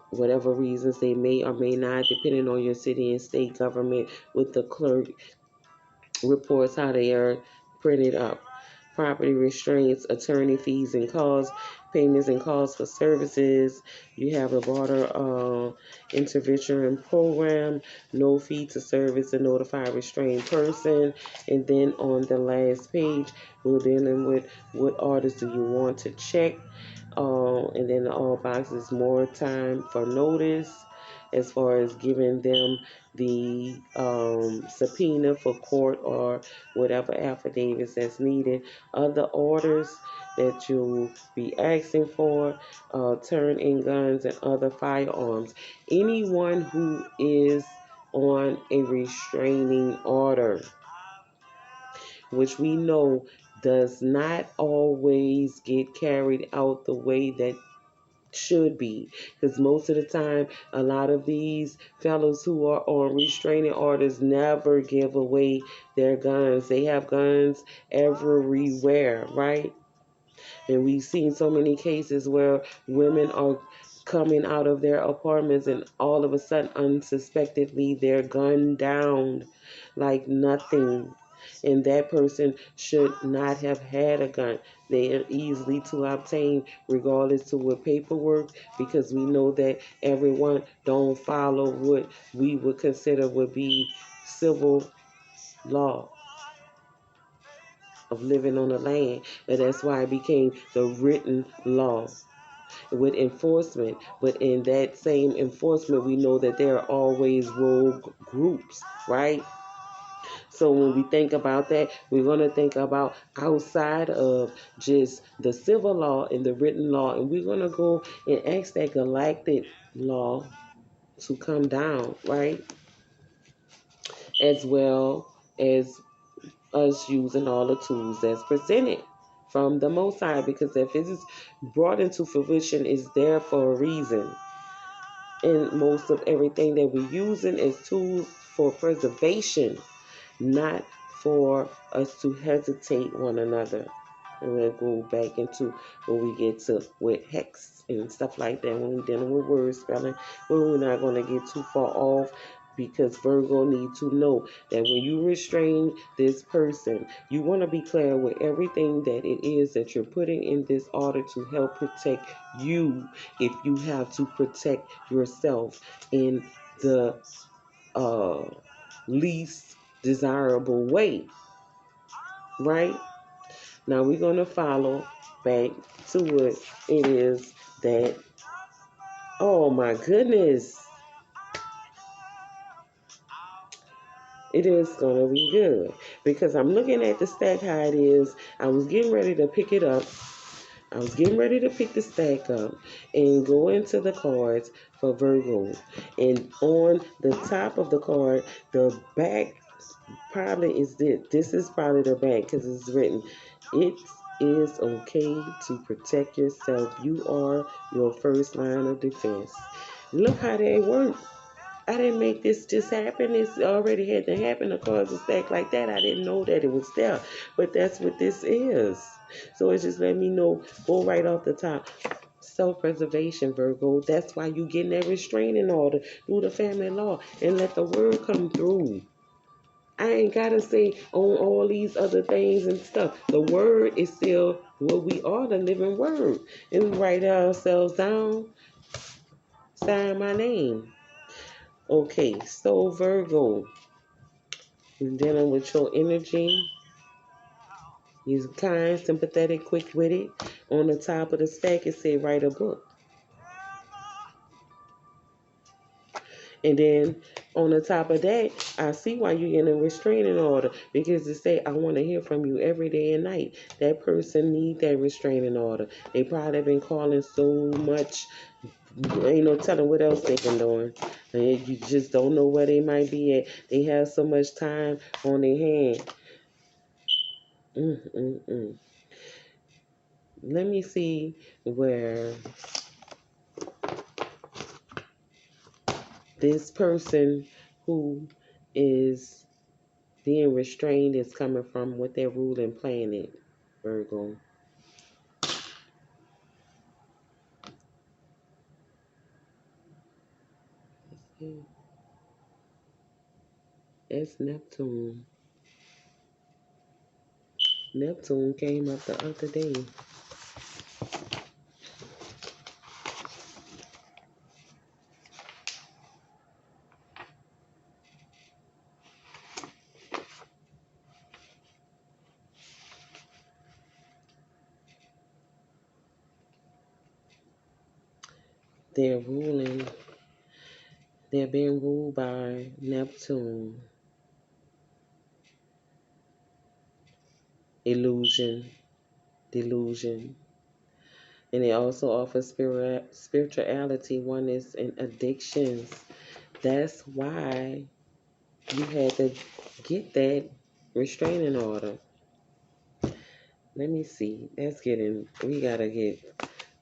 whatever reasons they may or may not, depending on your city and state government, with the clerk reports how they are printed up. Property restraints, attorney fees and costs, payments and costs for services. You have a broader intervention program, no fee to service a notified restrained person. And then on the last page, we're dealing with what orders do you want to check. And then the all boxes, more time for notice. as far as giving them the subpoena for court or whatever affidavits that's needed. Other orders that you'll be asking for, turn in guns and other firearms. Anyone who is on a restraining order, which we know does not always get carried out the way that should be, because most of the time a lot of these fellows who are on restraining orders never give away their guns. They have guns everywhere, right? And we've seen so many cases where women are coming out of their apartments and all of a sudden unsuspectedly they're gunned down like nothing, and that person should not have had a gun. They are easily to obtain regardless to what paperwork, because we know that everyone don't follow what we would consider would be civil law of living on the land. And that's why it became the written law with enforcement. But in that same enforcement, we know that there are always rogue groups, right? So when we think about that, we're going to think about outside of just the civil law and the written law, and we're going to go and ask that galactic law to come down, right? As well as us using all the tools that's presented from the Most High, because if it is brought into fruition, it's there for a reason. And most of everything that we're using is tools for preservation, not for us to hesitate one another. And we'll go back into when we get to with hex and stuff like that, when we're dealing with word spelling, but we're not going to get too far off, because Virgo need to know that when you restrain this person, you want to be clear with everything that it is that you're putting in this order to help protect you, if you have to protect yourself in the uh, least desirable way, right? Now we're going to follow back to what it is that, oh my goodness, it is going to be good, because I'm looking at the stack how it is. I was getting ready to pick it up. I was getting ready to pick the stack up and go into the cards for Virgo. And on the top of the card, the back probably is this. This is probably the back, because it's written, it is okay to protect yourself. You are your first line of defense. Look how they work. I didn't make this just happen. It's already had to happen to cause a stack like that. I didn't know that it was there. But that's what this is. So it just let me know, go right off the top. Self-preservation, Virgo. That's why you getting that restraining order through the family law, and let the word come through. I ain't gotta say on all these other things and stuff. The word is still what we are, the living word. And we write ourselves down, sign my name. Okay, so Virgo, you're dealing with your energy. You're kind, sympathetic, quick-witted. On the top of the stack, it say write a book. And then on the top of that, I see why you're in a restraining order, because it say, I want to hear from you every day and night. That person need that restraining order. They probably been calling so much, ain't no telling what else they've been doing. And you just don't know where they might be at. They have so much time on their hand. Let me see where this person who is being restrained is coming from, what their ruling planet, Virgo. It's Neptune. Neptune came up the other day. Their ruling They're being ruled by Neptune, illusion, delusion. And they also offer spirituality, oneness, and addictions. That's why you had to get that restraining order. Let me see. We gotta get,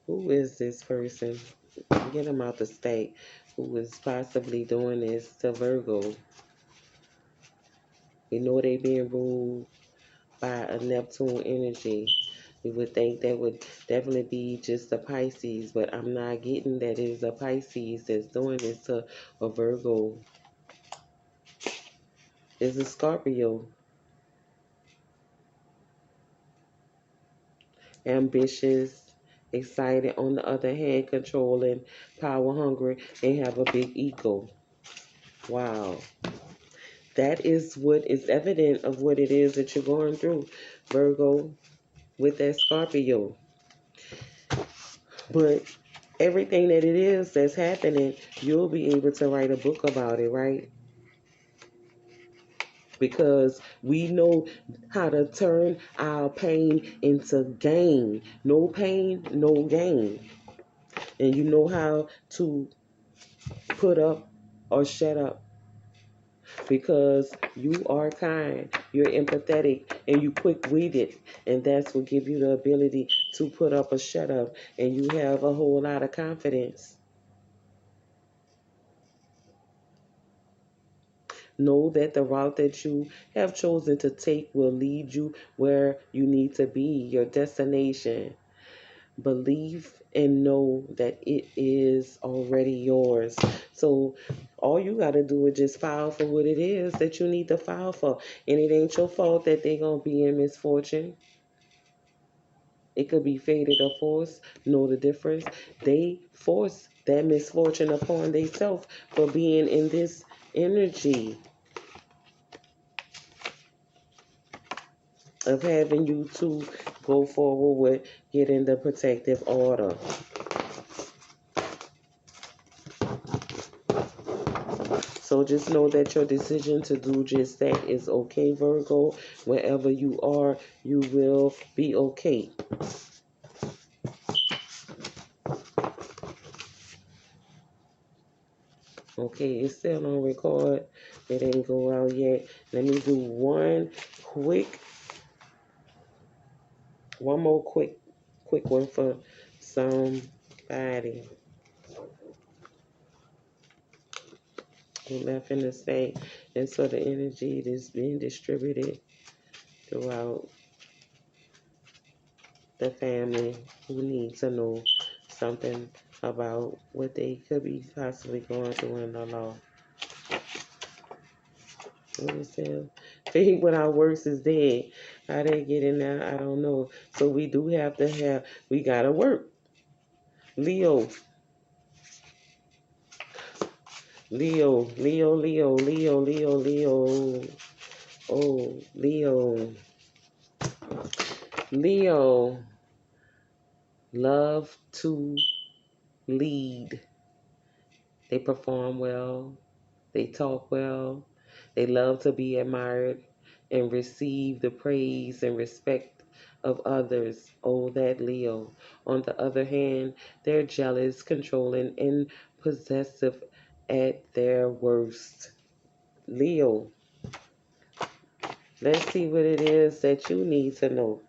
who is this person? Get them out the state who is possibly doing this to Virgo. We know they being ruled by a Neptune energy. We would think that would definitely be just a Pisces, but I'm not getting that it is a Pisces that's doing this to a Virgo. It's a Scorpio. Ambitious, excited, on the other hand, controlling, power hungry, and have a big ego. Wow. That is what is evident of what it is that you're going through, Virgo, with that Scorpio. But everything that it is that's happening, you'll be able to write a book about it, right? Because we know how to turn our pain into gain. No pain, no gain. And you know how to put up or shut up because you are kind, you're empathetic, and you quick-witted, and that's what give you the ability to put up or shut up, and you have a whole lot of confidence. Know that the route that you have chosen to take will lead you where you need to be, your destination. Believe and know that it is already yours. So all you got to do is just file for what it is that you need to file for. And it ain't your fault that they're going to be in misfortune. It could be fated or forced. Know the difference. They force that misfortune upon themselves for being in this energy of having you to go forward with getting the protective order. So just know that your decision to do just that is okay, Virgo. Wherever you are, you will be okay. Okay, it's still on record. It didn't go out yet. Let me do one more quick one for somebody who left in the state. And so the energy is being distributed throughout the family who need to know something about what they could be possibly going through in the law. What is that? Faith without works is dead. How they get in there, I don't know. So we do have to we gotta work. Leo, Leo, Leo, Leo, Leo, Leo, Leo. Oh, Leo. Leo, love to lead. They perform well. They talk well. They love to be admired and receive the praise and respect of others. Oh, that Leo. On the other hand, they're jealous, controlling, and possessive at their worst. Leo, let's see what it is that you need to know.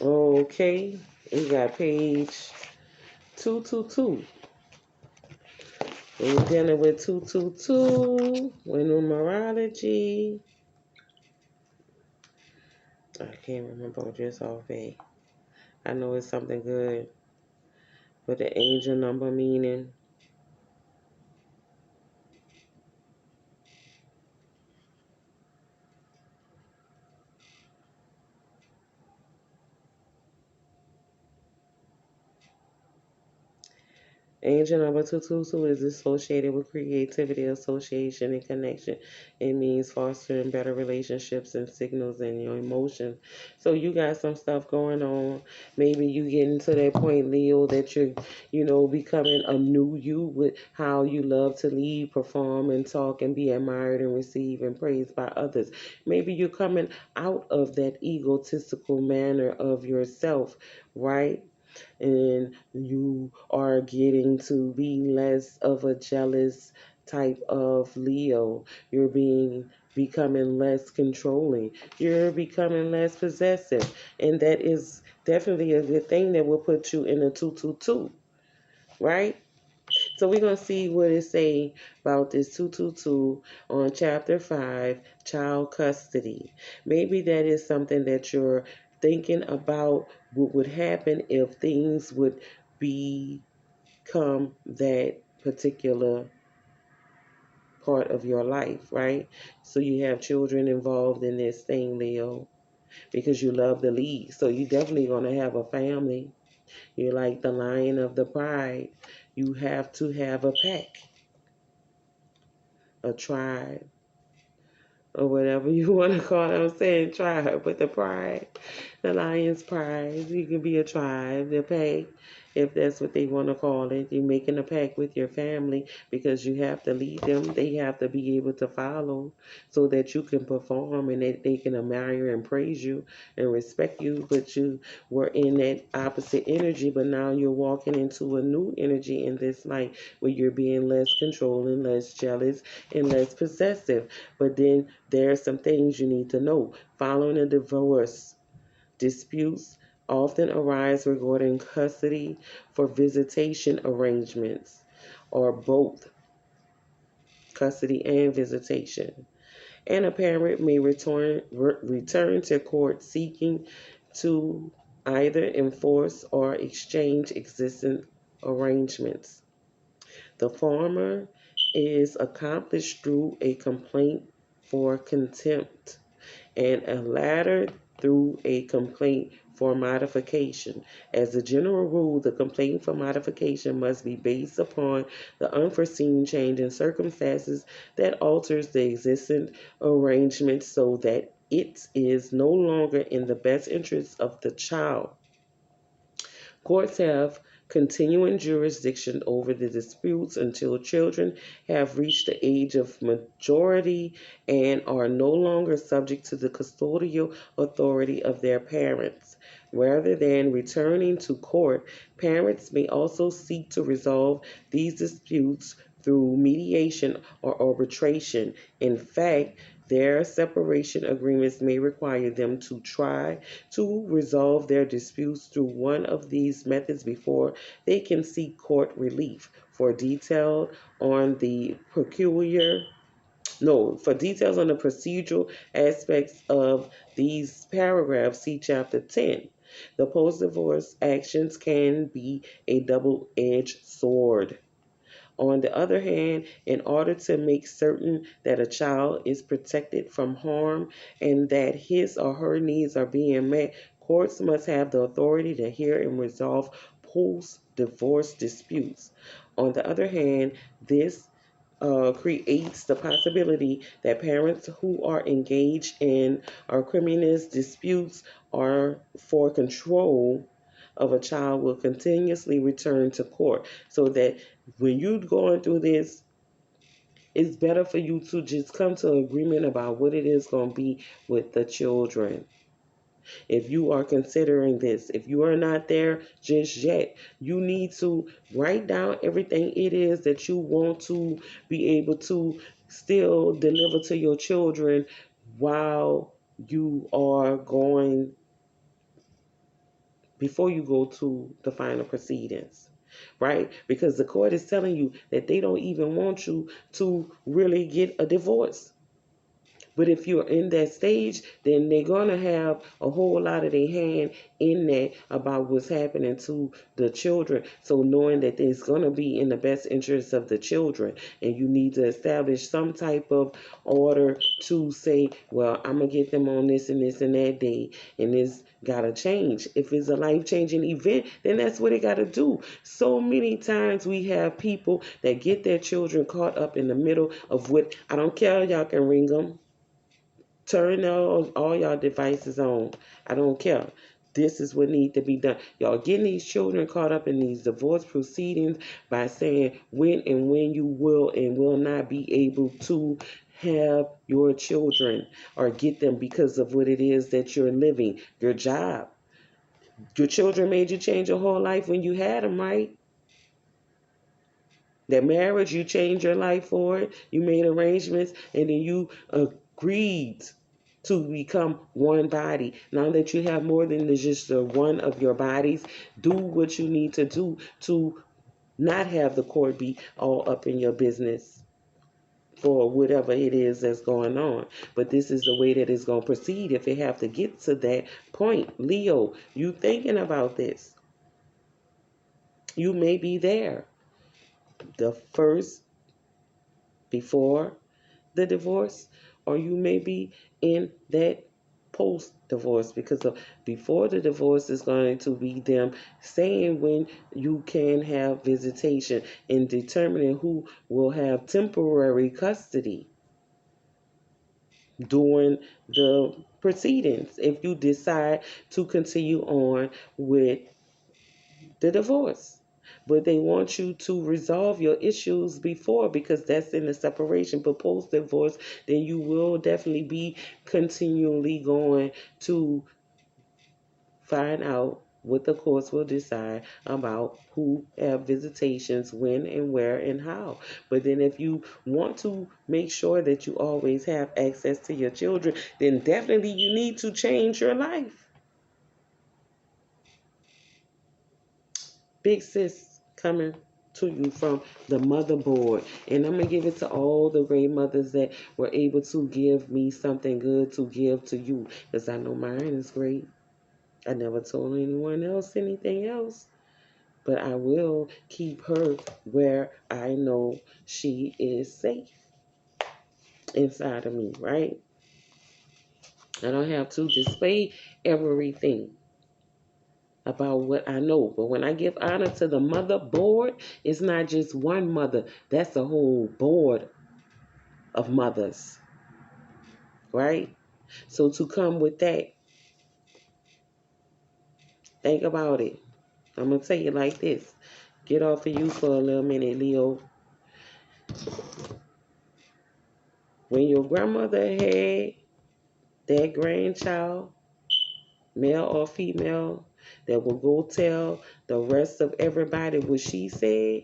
Okay, we got page 222. We're dealing with 222 with numerology. I can't remember just off a. I know it's something good with the angel number meaning. Angel number 222 is associated with creativity, association, and connection. It means fostering better relationships and signals in your emotions. So you got some stuff going on. Maybe you getting to that point, Leo, that you're, becoming a new you with how you love to lead, perform, and talk and be admired and received and praised by others. Maybe you're coming out of that egotistical manner of yourself, right? And you are getting to be less of a jealous type of Leo. You're becoming less controlling. You're becoming less possessive. And that is definitely a good thing that will put you in a 222, right? So we're going to see what it say about this 222 on chapter 5, child custody. Maybe that is something that you're thinking about what would happen if things would become that particular part of your life, right? So you have children involved in this thing, Leo, because you love the lead. So you definitely going to have a family. You're like the lion of the pride. You have to have a pack, a tribe, or whatever you want to call it. I'm saying tribe with the pride, the lion's pride. You can be a tribe, the pack, if that's what they want to call it. You're making a pact with your family because you have to lead them. They have to be able to follow so that you can perform and that they can admire and praise you and respect you. But you were in that opposite energy, but now you're walking into a new energy in this life where you're being less controlling, less jealous, and less possessive. But then there are some things you need to know. Following a divorce, disputes often arise regarding custody for visitation arrangements, or both custody and visitation. And a parent may return to court seeking to either enforce or exchange existing arrangements. The former is accomplished through a complaint for contempt, and a latter through a complaint for modification. As a general rule, the complaint for modification must be based upon the unforeseen change in circumstances that alters the existing arrangement so that it is no longer in the best interest of the child. Courts have continuing jurisdiction over the disputes until children have reached the age of majority and are no longer subject to the custodial authority of their parents. Rather than returning to court, parents may also seek to resolve these disputes through mediation or arbitration. In fact, their separation agreements may require them to try to resolve their disputes through one of these methods before they can seek court relief. For details on the procedural aspects of these paragraphs, see chapter 10. The post-divorce actions can be a double-edged sword. On the other hand, in order to make certain that a child is protected from harm and that his or her needs are being met, courts must have the authority to hear and resolve post divorce disputes. On the other hand, this creates the possibility that parents who are engaged in criminous disputes or for control of a child will continuously return to court, so that when you're going through this, it's better for you to just come to an agreement about what it is going to be with the children. If you are considering this, if you are not there just yet, you need to write down everything it is that you want to be able to still deliver to your children while you are going, before you go to the final proceedings, right? Because the court is telling you that they don't even want you to really get a divorce. But if you're in that stage, then they're going to have a whole lot of their hand in that about what's happening to the children. So knowing that it's going to be in the best interest of the children, and you need to establish some type of order to say, well, I'm going to get them on this and this and that day, and this got to change. If it's a life-changing event, then that's what it got to do. So many times we have people that get their children caught up in the middle of what, I don't care, y'all can ring them, turn all y'all devices on. I don't care. This is what needs to be done. Y'all getting these children caught up in these divorce proceedings by saying when you will and will not be able to have your children or get them because of what it is that you're living, your job. Your children made you change your whole life when you had them, right? That marriage, you changed your life for it. You made arrangements, and then you agreed to become one body. Now that you have more than just one of your bodies, do what you need to do to not have the court be all up in your business for whatever it is that's going on. But this is the way that it's going to proceed if it have to get to that point. Leo, you thinking about this. You may be there. The first before the divorce, or you may be in that post divorce, because of before the divorce is going to be them saying when you can have visitation and determining who will have temporary custody during the proceedings if you decide to continue on with the divorce. But they want you to resolve your issues before, because that's in the separation. But post divorce, then you will definitely be continually going to find out what the courts will decide about who have visitations, when and where and how. But then if you want to make sure that you always have access to your children, then definitely you need to change your life. Big sis coming to you from the motherboard. And I'm going to give it to all the great mothers that were able to give me something good to give to you. Because I know mine is great. I never told anyone else anything else. But I will keep her where I know she is safe inside of me, right? I don't have to display everything about what I know. But when I give honor to the motherboard, it's not just one mother. That's a whole board of mothers, right? So to come with that, think about it. I'm going to tell you like this. Get off of you for a little minute, Leo. When your grandmother had that grandchild, male or female, that will go tell the rest of everybody what she said,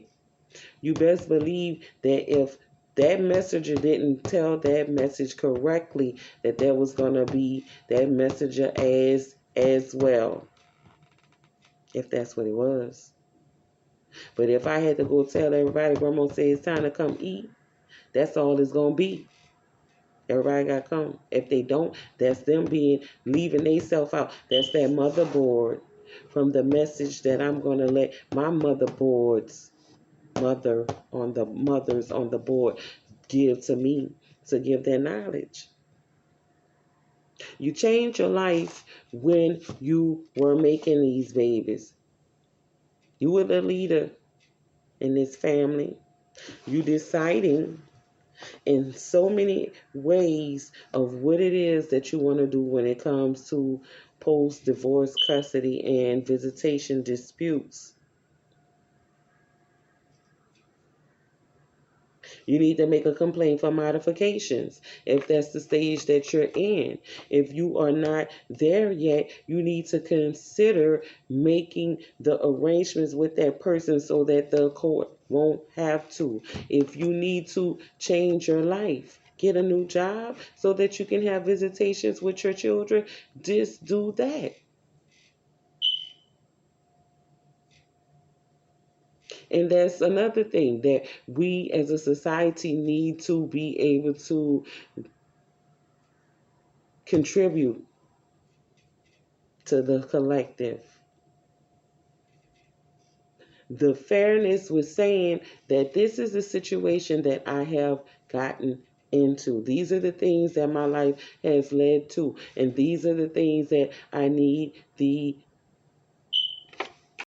you best believe that if that messenger didn't tell that message correctly, that there was going to be that messenger as well, if that's what it was. But if I had to go tell everybody, grandma said it's time to come eat, that's all it's going to be. Everybody got to come. If they don't, that's them leaving themselves out. That's that motherboard from the message that I'm going to let my motherboards mothers on the board give to me, to give their knowledge. You changed your life when you were making these babies. You were the leader in this family. You deciding in so many ways of what it is that you want to do when it comes to post-divorce custody and visitation disputes. You need to make a complaint for modifications if that's the stage that you're in. If you are not there yet, you need to consider making the arrangements with that person so that the court won't have to. If you need to change your life, get a new job so that you can have visitations with your children, just do that. And that's another thing that we as a society need to be able to contribute to the collective. The fairness was saying that this is the situation that I have gotten into. These are the things that my life has led to. And these are the things that I need the